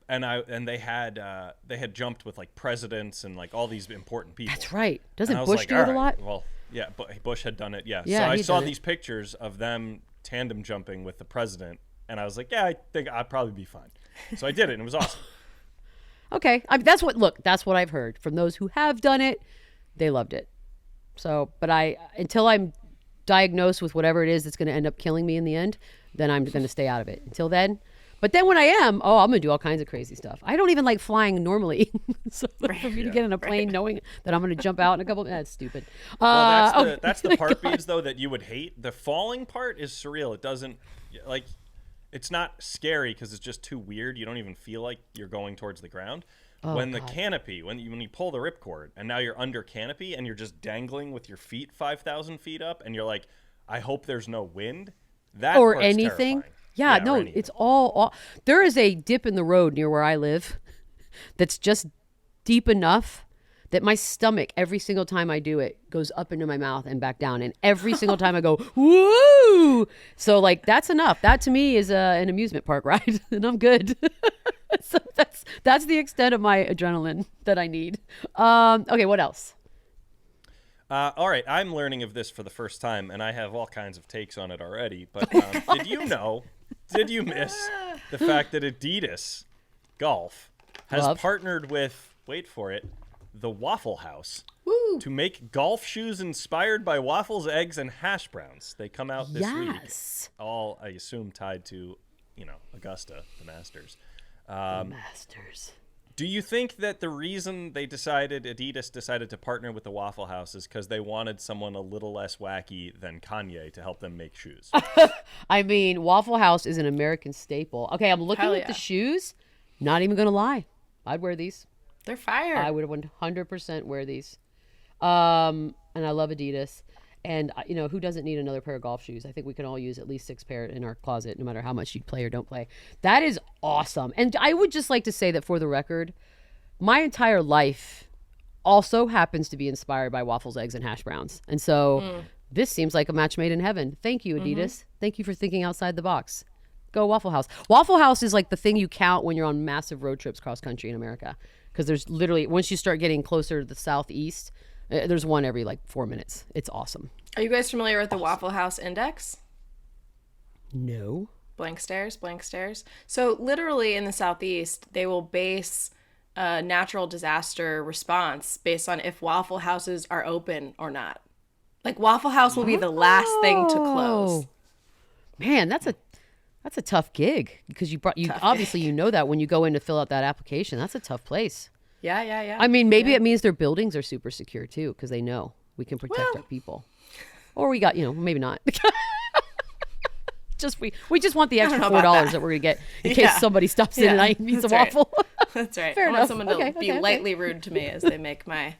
And they had jumped with like presidents and like all these important people. That's right. Doesn't And I was Bush like, do it all a lot? right, well, yeah, but Bush had done it. Yeah. Yeah, So I he'd saw done it. these pictures of them tandem jumping with the president, and I was like, yeah, I think I'd probably be fine. So I did it, and it was awesome. Okay. That's what I've heard from those who have done it. They loved it. So, but until I'm diagnosed with whatever it is that's going to end up killing me in the end, then I'm going to stay out of it. Until then. But then when I am, I'm going to do all kinds of crazy stuff. I don't even like flying normally. So for me to get in a plane knowing that I'm going to jump out in a couple, that's stupid. Well, that's the part, Beads, though, that you would hate. The falling part is surreal. It doesn't, like, it's not scary because it's just too weird. You don't even feel like you're going towards the ground. The canopy, when you pull the ripcord and now you're under canopy and you're just dangling with your feet 5,000 feet up and you're like, I hope there's no wind. That or part's anything. terrifying. Yeah, or no, anything. it's all. There is a dip in the road near where I live that's just deep enough that my stomach, every single time I do it, goes up into my mouth and back down. And every single time I go, woo! So, like, that's enough. That, to me, is an amusement park ride, and I'm good. So that's the extent of my adrenaline that I need. Okay, what else? All right, I'm learning of this for the first time, and I have all kinds of takes on it already. But did you miss the fact that Adidas Golf has partnered with, wait for it, the Waffle House to make golf shoes inspired by waffles, eggs, and hash browns? They come out this week. All, I assume, tied to, Augusta, the Masters. Masters. Do you think that the reason Adidas decided to partner with the Waffle House is because they wanted someone a little less wacky than Kanye to help them make shoes? I mean, Waffle House is an American staple. Okay, I'm looking at the shoes. Not even going to lie. I'd wear these. They're fire. I would 100% wear these. And I love Adidas. And, who doesn't need another pair of golf shoes? I think we can all use at least 6 pair in our closet, no matter how much you play or don't play. That is awesome. And I would just like to say that for the record, my entire life also happens to be inspired by waffles, eggs, and hash browns. And so this seems like a match made in heaven. Thank you, Adidas. Thank you for thinking outside the box. Go Waffle House. Waffle House is like the thing you count when you're on massive road trips cross country in America. Because there's literally, once you start getting closer to the southeast, there's one every like 4 minutes. It's awesome. Are you guys familiar with the Waffle House Index? No. Blank stares. So literally in the southeast, they will base a natural disaster response based on if Waffle Houses are open or not. Like Waffle House will be the last thing to close. Man, that's a tough gig because obviously you know that when you go in to fill out that application. That's a tough place. Yeah. I mean, maybe it means their buildings are super secure too because they know we can protect our people. Or we got, maybe not. We just want the extra $4 that we're gonna get in case somebody stops in and I eats a waffle. That's right. Fair I want enough. someone to be lightly rude to me as they make my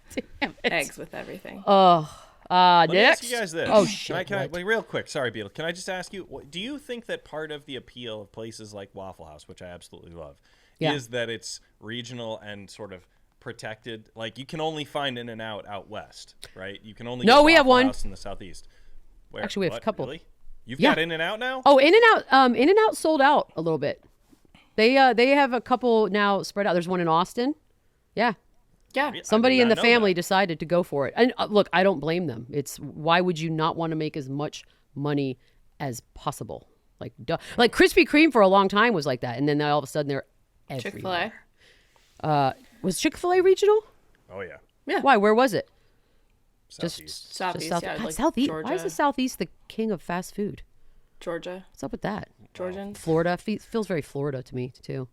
eggs with everything. Let me next. ask you guys this. Oh shit! Wait, real quick. Sorry, Beadle. Can I just ask you? Do you think that part of the appeal of places like Waffle House, which I absolutely love, is that it's regional and sort of protected? Like you can only find In-N-Out west, right? You can only get we have Waffle one House in the southeast. Where? Actually, we have a couple. Really? You've got In-N-Out now? Oh, In-N-Out sold out a little bit. They have a couple now spread out. There's one in Austin. Yeah. Yeah. Somebody in the family decided to go for it. And look, I don't blame them. It's why would you not want to make as much money as possible? Like Krispy Kreme for a long time was like that. And then all of a sudden they're everywhere. Chick-fil-A. Was Chick-fil-A regional? Oh, yeah. Yeah. Why? Where was it? Southeast. Southeast. South, Yeah, God, like Southeast. Georgia. Why is the Southeast the king of fast food? Georgia. What's up with that? Georgians. Florida feels very Florida to me too.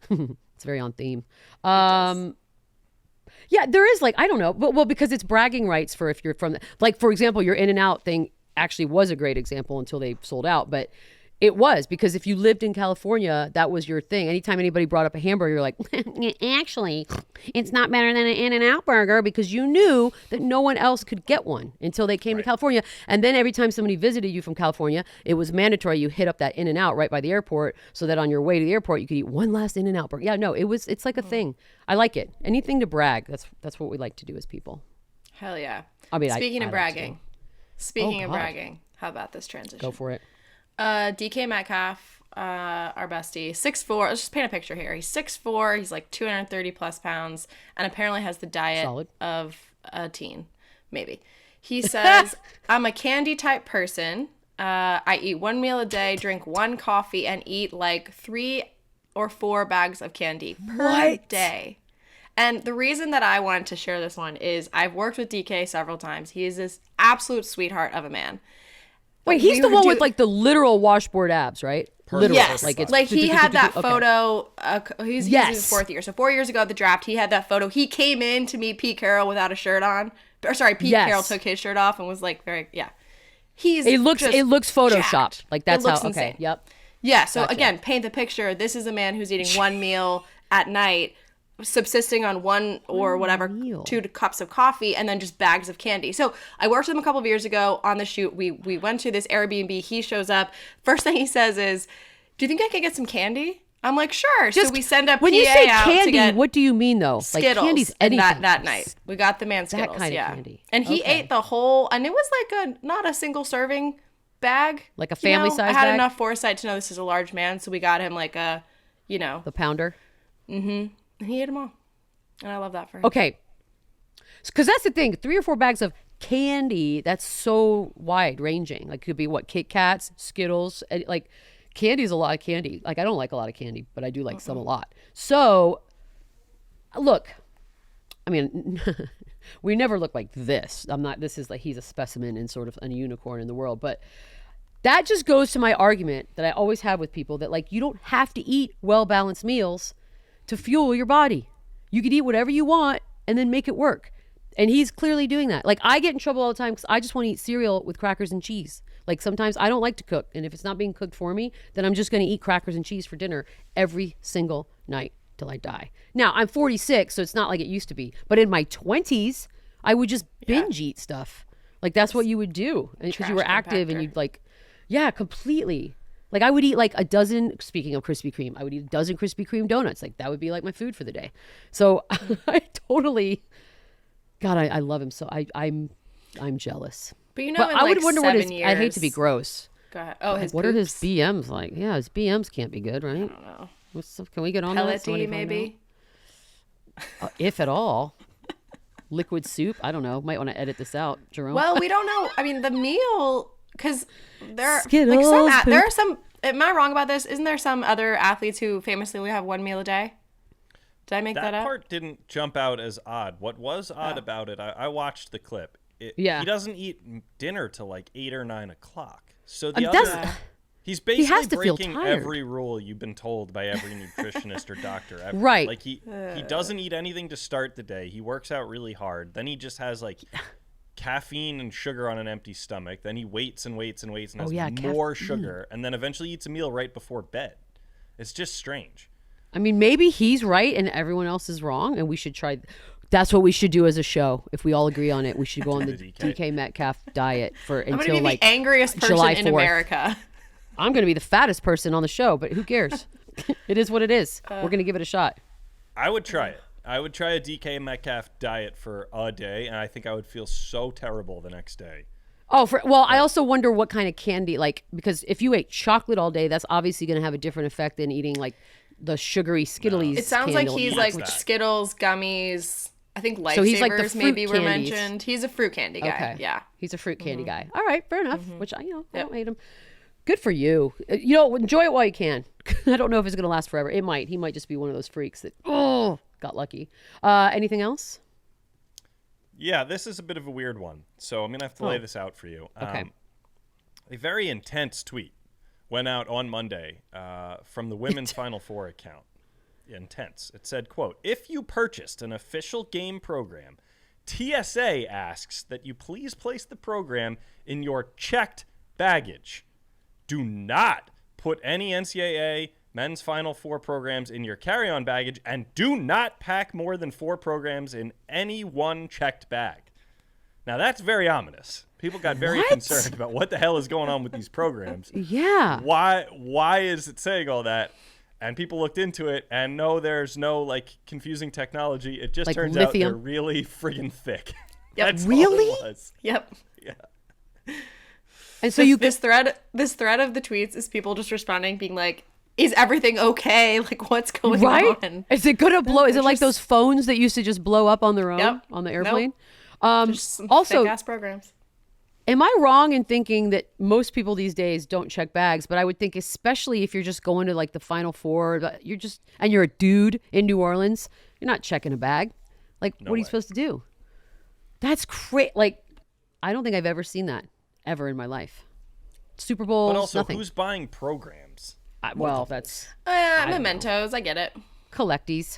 It's very on theme. Yeah, there is I don't know, but because it's bragging rights for if you're from for example, your In-N-Out thing actually was a great example until they sold out, but it was because if you lived in California, that was your thing. Anytime anybody brought up a hamburger, you're like, actually, it's not better than an In-N-Out burger because you knew that no one else could get one until they came to California. And then every time somebody visited you from California, it was mandatory you hit up that In-N-Out right by the airport so that on your way to the airport, you could eat one last In-N-Out burger. Yeah, no, it's like a thing. I like it. Anything to brag. That's what we like to do as people. Hell yeah. I mean, Speaking I of bragging. Oh, God. How about this transition? Go for it. DK Metcalf, our bestie, 6'4". Let's just paint a picture here. He's 6'4". He's like 230 plus pounds, and apparently has the diet of a teen, maybe. He says, "I'm a candy type person. I eat one meal a day, drink one coffee, and eat like 3 or 4 bags of candy per day." And the reason that I wanted to share this one is I've worked with DK several times. He is this absolute sweetheart of a man. Wait, he's the one with the literal washboard abs, right? Literal. Yes. He had that okay. photo. He's in his 4th year. So 4 years ago at the draft, he had that photo. He came in to meet Pete Carroll without a shirt on. Or sorry, Pete Carroll took his shirt off and was like very, It looks photoshopped. Jacked. Like that's how, insane. okay, yep. Yeah, so again, paint the picture. This is a man who's eating one meal at night, subsisting on one or whatever, 2 cups of coffee, and then just bags of candy. So I worked with him a couple of years ago on the shoot. We went to this Airbnb. He shows up. First thing he says is, "Do you think I could get some candy?" I'm like, "Sure." So we send a PA when you say out candy, to get what do you mean though? Skittles. Like candy's anything. That night. We got the man Skittles. That kind of candy. And he ate the whole, and it was like not a single serving bag. Like a family size I had bag? enough foresight to know this is a large man, so we got him like a, the pounder. And he ate them all. And I love that for him. Okay. Because that's the thing. 3 or 4 bags of candy, that's so wide ranging. Like, it could be what? Kit Kats, Skittles. Like, candy is a lot of candy. Like, I don't like a lot of candy, but I do like some a lot. So, look, I mean, we never look like this. This is like, he's a specimen and sort of a unicorn in the world. But that just goes to my argument that I always have with people that, like, you don't have to eat well-balanced meals to fuel your body. You could eat whatever you want and then make it work. And he's clearly doing that. Like, I get in trouble all the time because I just want to eat cereal with crackers and cheese. Like, sometimes I don't like to cook. And if it's not being cooked for me, then I'm just going to eat crackers and cheese for dinner every single night till I die. Now, I'm 46, so it's not like it used to be. But in my 20s, I would just binge eat stuff. Like that's what you would do because you were active and you'd like, yeah, completely. Like I would eat like a dozen, speaking of Krispy Kreme, I would eat a dozen Krispy Kreme donuts. Like that would be like my food for the day. So I totally, God, I love him. So I'm jealous. But you know, I would wonder what his, I hate to be gross. Go ahead. Oh, what are his BMs like? Yeah, his BMs can't be good, right? I don't know. Can we get on that? Pellety, maybe? If at all. Liquid soup? I don't know. Might want to edit this out, Jerome. Well, we don't know. I mean, the meal, because there are Skittles, there are some. Am I wrong about this? Isn't there some other athletes who famously only have one meal a day? Did I make that up? That part didn't jump out as odd. What was odd about it, I watched the clip. He doesn't eat dinner till like 8 or 9 o'clock. So he's basically breaking every rule you've been told by every nutritionist or doctor ever. Right. Like he doesn't eat anything to start the day. He works out really hard. Then he just has like caffeine and sugar on an empty stomach. Then he waits and has more sugar. And then eventually eats a meal right before bed. It's just strange. I mean, maybe he's right and everyone else is wrong, and we should try. That's what we should do as a show. If we all agree on it, we should go on the DK Metcalf diet until I'm gonna be like the angriest person July in 4th. America. I'm going to be the fattest person on the show, but who cares? It is what it is. We're going to give it a shot. I would try it. I would try a DK Metcalf diet for a day, and I think I would feel so terrible the next day. Oh, I also wonder what kind of candy, like, because if you ate chocolate all day, that's obviously going to have a different effect than eating like the sugary Skittles. It sounds like he's like Skittles, gummies. I think Lifesavers so he's like the maybe were mentioned. He's a fruit candy guy. Okay. Yeah. He's a fruit candy guy. All right, fair enough. Which I don't hate him. Good for you. Enjoy it while you can. I don't know if it's going to last forever. It might. He might just be one of those freaks that got lucky. Anything else? Yeah, this is a bit of a weird one. So I'm going to have to lay this out for you. Okay. A very intense tweet went out on Monday from the Women's Final Four account. Intense. It said, quote, "If you purchased an official game program, TSA asks that you please place the program in your checked baggage. Do not put any NCAA men's Final Four programs in your carry-on baggage, and do not pack more than 4 programs in any one checked bag." Now, that's very ominous. People got very concerned about what the hell is going on with these programs. Yeah. Why is it saying all that? And people looked into it, and no, there's no like confusing technology. It just turns out they're really friggin' thick. Yep. That's really? all it was. Yep. Yeah. And so this thread of the tweets is people just responding, being like, "Is everything okay? Like, what's going on? Is it gonna blow? Is it like those phones that used to just blow up on their own on the airplane?" Just also, fake-ass programs. Am I wrong in thinking that most people these days don't check bags? But I would think, especially if you're just going to like the Final Four, you're a dude in New Orleans, you're not checking a bag. Like, what are you supposed to do? That's crazy. Like, I don't think I've ever seen that ever in my life. Super Bowl, but also, nothing. who's buying programs? That's mementos. I get it. Collectors.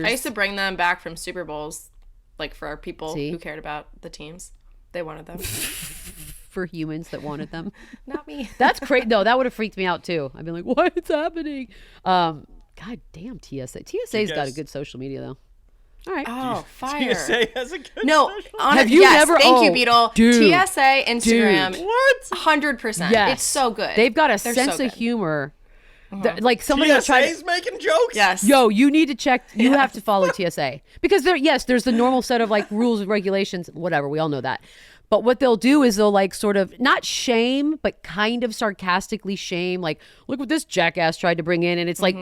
I used to bring them back from Super Bowls, like for our people who cared about the teams. They wanted them. For humans that wanted them. Not me. That's crazy. No, that would have freaked me out too. I'd been like, what's happening? God damn TSA. TSA's got a good social media though. All right. Oh, fire. TSA has a good have you never? Thank you, Beadle. Dude, TSA, Instagram. Dude. What? 100%. Yes. It's so good. They're sense of humor. Like somebody TSA's making jokes. Yes. Yo, you need to check. You have to follow TSA because there's the normal set of like rules and regulations, whatever. We all know that. But what they'll do is they'll like sort of not shame, but kind of sarcastically shame. Like, look what this jackass tried to bring in, and it's like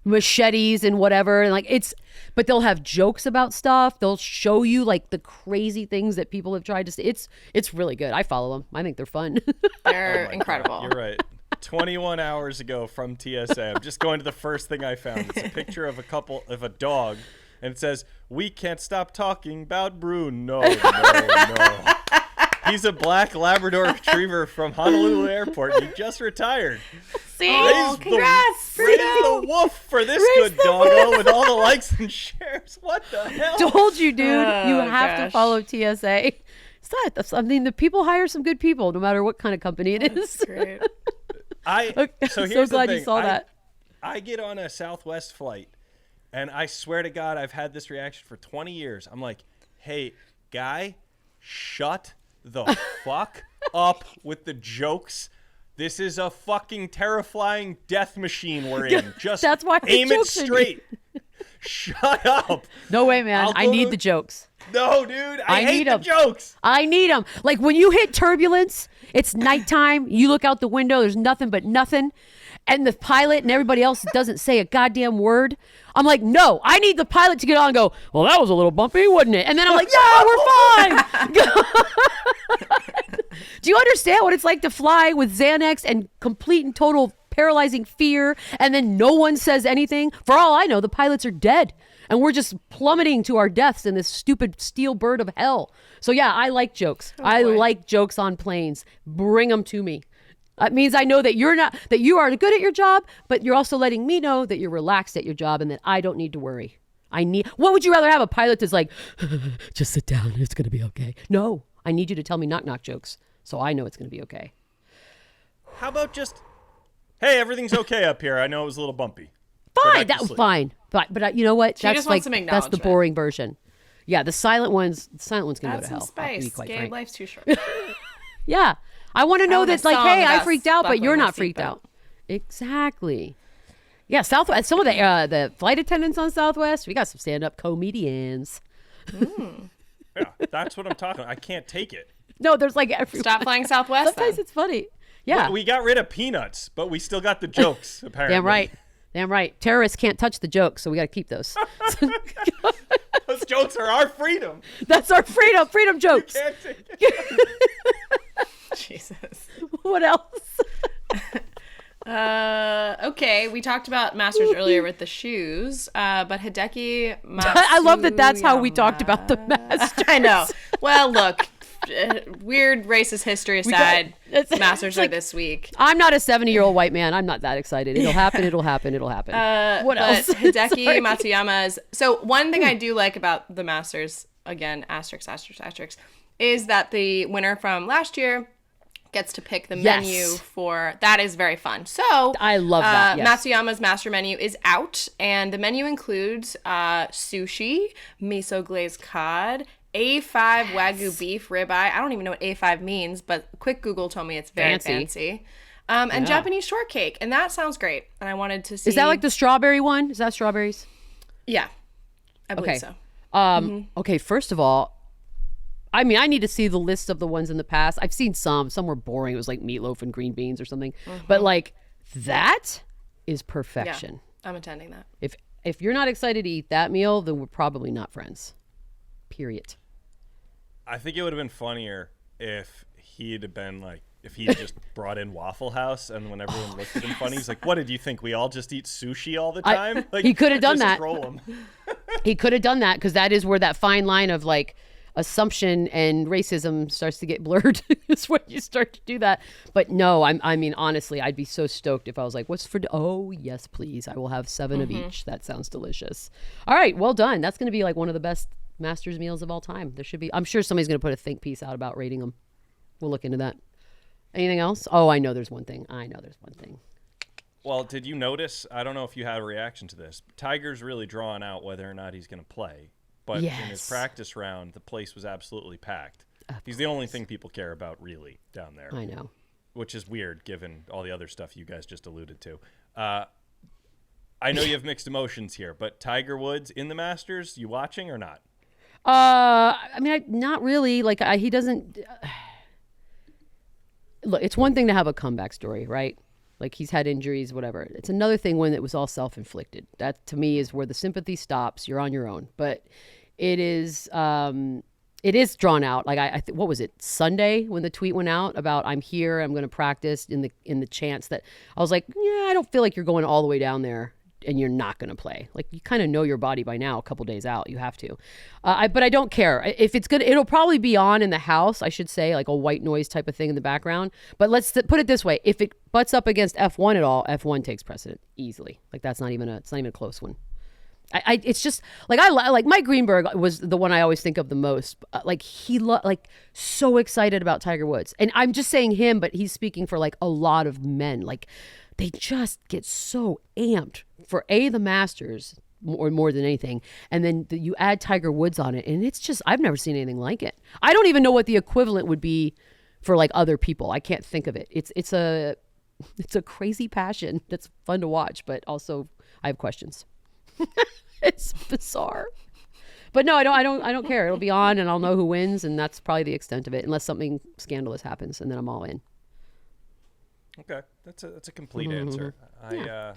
machetes and whatever, and like but they'll have jokes about stuff. They'll show you like the crazy things that people have tried to say. It's really good. I follow them. I think they're fun. They're incredible. God, you're right. 21 hours ago from TSA. I'm just going to the first thing I found. It's a picture of a dog, and it says, "We can't stop talking about Bruno." No. He's a black Labrador Retriever from Honolulu Airport. He just retired. See? Congrats! Praise the wolf for this good doggo with all the likes and shares. What the hell? Told you, dude. You have to follow TSA. I mean, the people hire some good people, no matter what kind of company it is. That's great. So here's so glad the thing. you saw that. I get on a Southwest flight, and I swear to God, I've had this reaction for 20 years. I'm like, hey, guy, shut the fuck up with the jokes. This is a fucking terrifying death machine we're in. Just That's why aim it straight. Shut up. No way, man. I need the jokes. No, dude. I hate need the 'em. jokes. I need them. Like when you hit turbulence, it's nighttime. You look out the window. There's nothing but nothing. And the pilot and everybody else doesn't say a goddamn word. I'm like, no, I need the pilot to get on and go, well, that was a little bumpy, wasn't it? And then I'm like, yeah, we're fine. Do you understand what it's like to fly with Xanax and complete and total paralyzing fear, and then no one says anything? For all I know, the pilots are dead, and we're just plummeting to our deaths in this stupid steel bird of hell. So yeah, I like jokes. I like jokes on planes. Bring them to me. That means I know that you are good at your job, but you're also letting me know that you're relaxed at your job and that I don't need to worry. What would you rather have? A pilot that's like, just sit down, it's going to be okay. No, I need you to tell me knock-knock jokes so I know it's going to be okay. How about just, hey, everything's okay up here. I know it was a little bumpy. Fine. But you know what? She just wants some that's the acknowledgement. boring version. Yeah, the silent one's going to go Add to some hell. spice. Quite Gay frank. life's too short. Yeah. I want to know want a that, like, song hey, I about freaked out, but buckling you're my not freaked seatbelt. out. Exactly. Yeah, Southwest. Some of the flight attendants on Southwest, we got some stand-up comedians. Yeah, that's what I'm talking about. I can't take it. No, there's like every. Stop flying Southwest. Sometimes Then. it's funny. Yeah. We got rid of peanuts, but we still got the jokes, apparently. Damn right. Terrorists can't touch the jokes, so we got to keep those. Those jokes are our freedom. That's our freedom jokes. Can't take it. Jesus. What else? Okay, we talked about Masters earlier with the shoes, but Hideki Matsuyama. I love that that's how we talked about the Masters. I know. Well, look, weird racist history aside, Masters are this week. I'm not a 70-year-old white man. I'm not that excited. It'll happen. What else? Hideki Matsuyama's. So one thing I do like about the Masters, again, asterisk, is that the winner from last year gets to pick the menu for that is very fun. So I love that. Yes. Matsuyama's master menu is out, and the menu includes sushi, miso glazed cod, A5 Wagyu beef ribeye. I don't even know what A5 means, but quick Google told me it's very fancy. And Japanese shortcake, and that sounds great. And I wanted to see. Is that like the strawberry one? Is that strawberries? Yeah, I believe so. Okay, first of all, I mean, I need to see the list of the ones in the past. I've seen some. Some were boring. It was like meatloaf and green beans or something. But like that is perfection. Yeah, I'm attending that. If you're not excited to eat that meal, then we're probably not friends. Period. I think it would have been funnier if he'd have been like, if he had just brought in Waffle House, and when everyone looked at him funny, he's like, what did you think? We all just eat sushi all the time? Like, he could have done just that. Troll him. He could have done that, because that is where that fine line of like assumption and racism starts to get blurred. It's when you start to do that. But no, I mean, honestly, I'd be so stoked if I was like, what's for, oh, yes, please. I will have 7 of each. That sounds delicious. All right, well done. That's going to be like one of the best Masters meals of all time. There should be, I'm sure somebody's going to put a think piece out about rating them. We'll look into that. Anything else? Oh, I know there's one thing. Well, did you notice, I don't know if you had a reaction to this, but Tiger's really drawing out whether or not he's going to play. But in his practice round, the place was absolutely packed. He's the only thing people care about, really, down there. I know. Which is weird, given all the other stuff you guys just alluded to. I know you have mixed emotions here, but Tiger Woods in the Masters, you watching or not? I mean, not really. Like, he doesn't... Look, it's one thing to have a comeback story, right? Like, he's had injuries, whatever. It's another thing when it was all self-inflicted. That, to me, is where the sympathy stops. You're on your own. But it is drawn out. Like, what was it, Sunday, when the tweet went out about, I'm here, I'm going to practice, in the chance that... I was like, yeah, I don't feel like you're going all the way down there and you're not going to play. Like, you kind of know your body by now, a couple days out. You have to. But I don't care. If it's good, it'll probably be on in the house, I should say, like a white noise type of thing in the background. But let's put it this way. If it butts up against F1 at all, F1 takes precedent easily. Like, it's not even a close one. It's just like like Mike Greenberg was the one I always think of the most. Like, he so excited about Tiger Woods, and I'm just saying him, but he's speaking for like a lot of men. Like, they just get so amped for the Masters, more than anything. And then you add Tiger Woods on it, and it's just, I've never seen anything like it. I don't even know what the equivalent would be for like other people. I can't think of it. It's a crazy passion that's fun to watch, but also I have questions. It's bizarre. But no, I don't care. It'll be on, and I'll know who wins, and that's probably the extent of it, unless something scandalous happens, and then I'm all in. Okay, that's a complete answer. Yeah.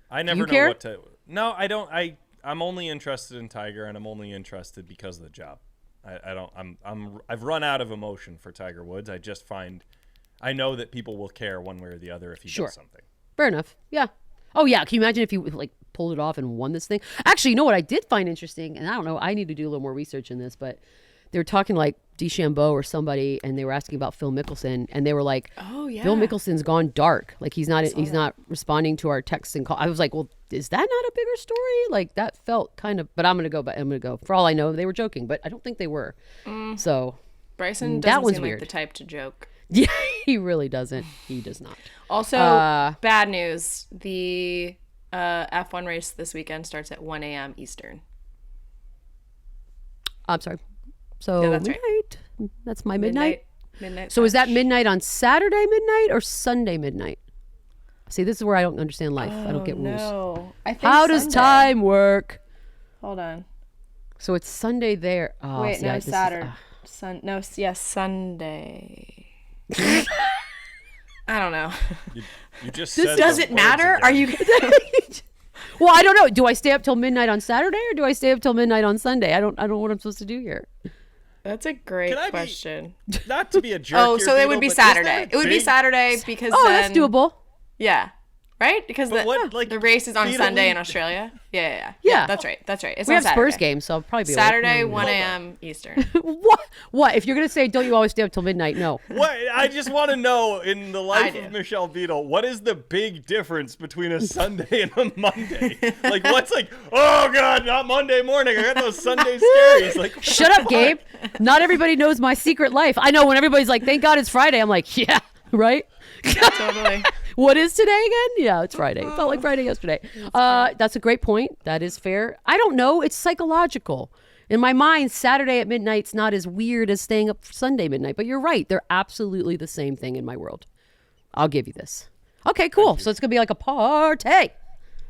I never know care? what to. No, I don't. I'm only interested in Tiger, and I'm only interested because of the job. I've run out of emotion for Tiger Woods. I know that people will care one way or the other if he does something. Fair enough. Yeah. Oh yeah. Can you imagine if you like pulled it off and won this thing? Actually, you know what I did find interesting, and I don't know, I need to do a little more research in this, but they were talking like DeChambeau or somebody, and they were asking about Phil Mickelson, and they were like, "Oh yeah, Phil Mickelson's gone dark. Like he's not responding to our texts and calls." I was like, "Well, is that not a bigger story?" Like that felt kind of. But I'm gonna go. For all I know, they were joking, but I don't think they were. So Bryson doesn't seem like the type to joke. Yeah, he really doesn't. He does not. Also, bad news. The F1 race this weekend starts at 1 a.m. Eastern. I'm sorry. So yeah, that's midnight. Right. That's my midnight. Midnight. So is that midnight on Saturday midnight or Sunday midnight? See, this is where I don't understand life. I don't get rules. No. I think How does time work? Hold on. So it's Sunday there. Oh, wait, see, no, Saturday. Sunday. I don't know. You just this said doesn't matter. Are you? Well, I don't know. Do I stay up till midnight on Saturday or do I stay up till midnight on Sunday? I don't know what I'm supposed to do here. That's a great question. Not to be a jerk. Oh, so it would be Saturday. It would be Saturday because that's doable. Yeah. Right? Because the race is on Sunday in Australia. Yeah. That's right. It's we on have Spurs games, so I'll probably be Saturday, 1 a.m. Eastern. What? If you're going to say, don't you always stay up till midnight? No. What? I just want to know, in the life of Michelle Beadle, what is the big difference between a Sunday and a Monday? Like, what's like, oh, God, not Monday morning. I got those Sunday scaries. Like, shut up, Gabe. Not everybody knows my secret life. I know when everybody's like, thank God it's Friday. I'm like, yeah, right? Totally. What is today again? Yeah, it's Friday. It felt like Friday yesterday. That's a great point. That is fair. I don't know. It's psychological. In my mind, Saturday at midnight's not as weird as staying up Sunday midnight. But you're right. They're absolutely the same thing in my world. I'll give you this. Okay, cool. So it's going to be like a party.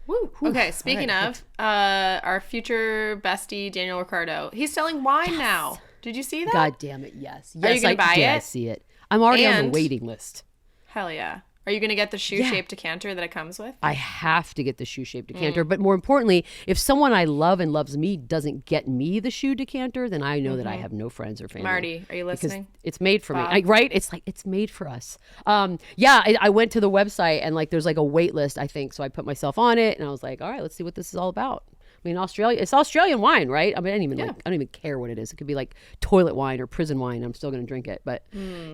Woo. Okay, speaking of, our future bestie, Daniel Ricciardo, he's selling wine now. Did you see that? God damn it, yes. Are you going to buy it? I see it. I'm already on the waiting list. Hell yeah. Are you going to get the shoe-shaped decanter that it comes with? I have to get the shoe-shaped decanter. But more importantly, if someone I love and loves me doesn't get me the shoe decanter, then I know that I have no friends or family. Marty, are you listening? Because it's made for me, right? It's like, it's made for us. I went to the website and like there's like a wait list, I think. So I put myself on it and I was like, all right, let's see what this is all about. I mean, it's Australian wine, right? I mean, I don't even care what it is. It could be like toilet wine or prison wine. I'm still going to drink it. But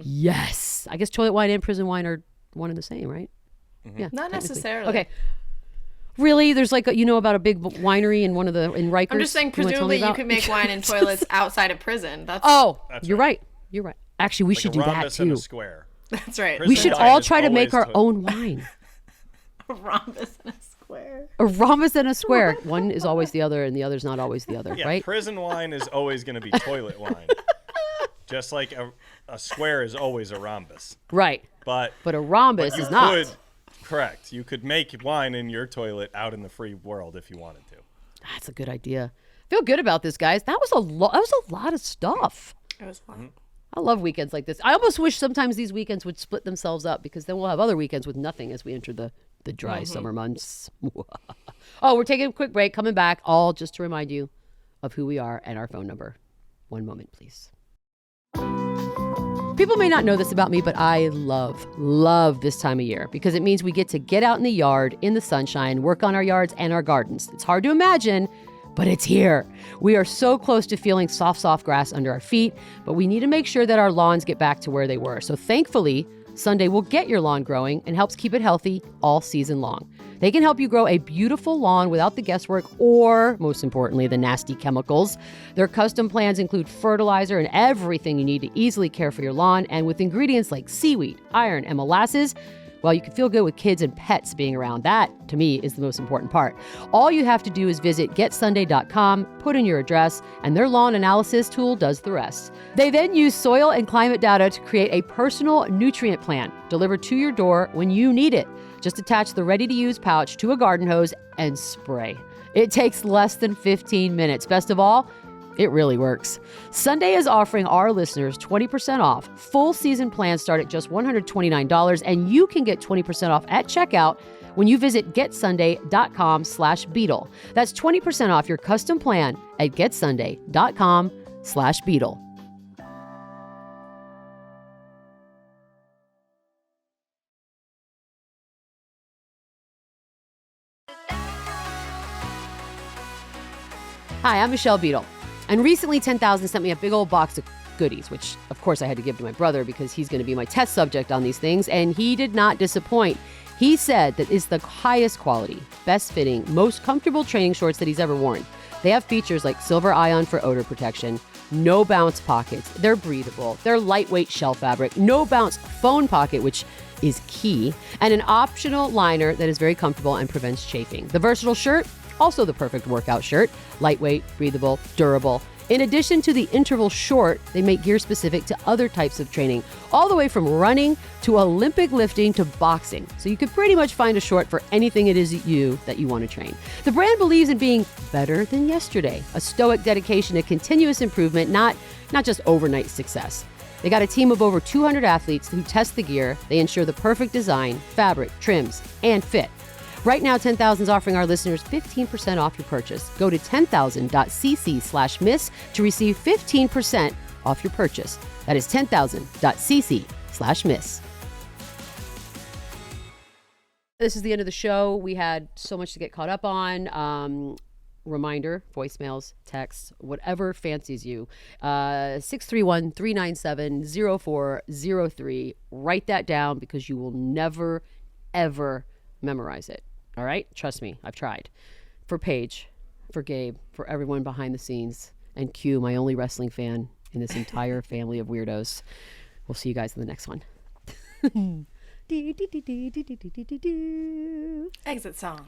yes, I guess toilet wine and prison wine are one and the same, right? Mm-hmm. Yeah, not necessarily. Okay. Really? There's like about a big winery in Rikers? I'm just saying, presumably you can make wine in toilets outside of prison. That's you're right. You're right. Actually, we should do that too. And a square. That's right. We should all try to make our own wine. A rhombus and a square. A rhombus and a square. One is always the other, and the other's not always the other, right? Prison wine is always going to be toilet wine. Just like a square is always a rhombus. Right. But a rhombus is not. Correct. You could make wine in your toilet out in the free world if you wanted to. That's a good idea. I feel good about this, guys. That was a lot of stuff. It was fun. I love weekends like this. I almost wish sometimes these weekends would split themselves up because then we'll have other weekends with nothing as we enter the dry summer months. Oh, we're taking a quick break. Coming back, all just to remind you of who we are and our phone number. One moment, please. People may not know this about me, but I love this time of year because it means we get to get out in the yard, in the sunshine, work on our yards and our gardens. It's hard to imagine, but it's here. We are so close to feeling soft grass under our feet, but we need to make sure that our lawns get back to where they were. So thankfully, Sunday will get your lawn growing and helps keep it healthy all season long. They can help you grow a beautiful lawn without the guesswork or, most importantly, the nasty chemicals. Their custom plans include fertilizer and everything you need to easily care for your lawn, and with ingredients like seaweed, iron, and molasses, Well, you can feel good with kids and pets being around. That, to me, is the most important part. All you have to do is visit getsunday.com, put in your address, and their lawn analysis tool does the rest. They then use soil and climate data to create a personal nutrient plan delivered to your door when you need it. Just attach the ready-to-use pouch to a garden hose and spray. It takes less than 15 minutes. Best of all, it really works. Sunday is offering our listeners 20% off. Full season plans start at just $129, and you can get 20% off at checkout when you visit getsunday.com/Beadle. That's 20% off your custom plan at getsunday.com/Beadle. Hi, I'm Michelle Beadle. And recently 10,000 sent me a big old box of goodies, which of course I had to give to my brother because he's going to be my test subject on these things. And he did not disappoint. He said that it's the highest quality, best fitting, most comfortable training shorts that he's ever worn. They have features like silver ion for odor protection, no bounce pockets, they're breathable, they're lightweight shell fabric, no bounce phone pocket, which is key, and an optional liner that is very comfortable and prevents chafing. The versatile shirt, also the perfect workout shirt, lightweight, breathable, durable. In addition to the interval short, they make gear specific to other types of training, all the way from running to Olympic lifting to boxing. So you could pretty much find a short for anything it is that you want to train. The brand believes in being better than yesterday, a stoic dedication to continuous improvement, not just overnight success. They got a team of over 200 athletes who test the gear. They ensure the perfect design, fabric, trims, and fit. Right now, 10,000 is offering our listeners 15% off your purchase. Go to 10,000.cc/miss to receive 15% off your purchase. That is 10,000.cc/miss. This is the end of the show. We had so much to get caught up on. Reminder, voicemails, texts, whatever fancies you. 631-397-0403. Write that down because you will never, ever memorize it. All right? Trust me, I've tried. For Paige, for Gabe, for everyone behind the scenes, and Q, my only wrestling fan in this entire family of weirdos. We'll see you guys in the next one. Exit song.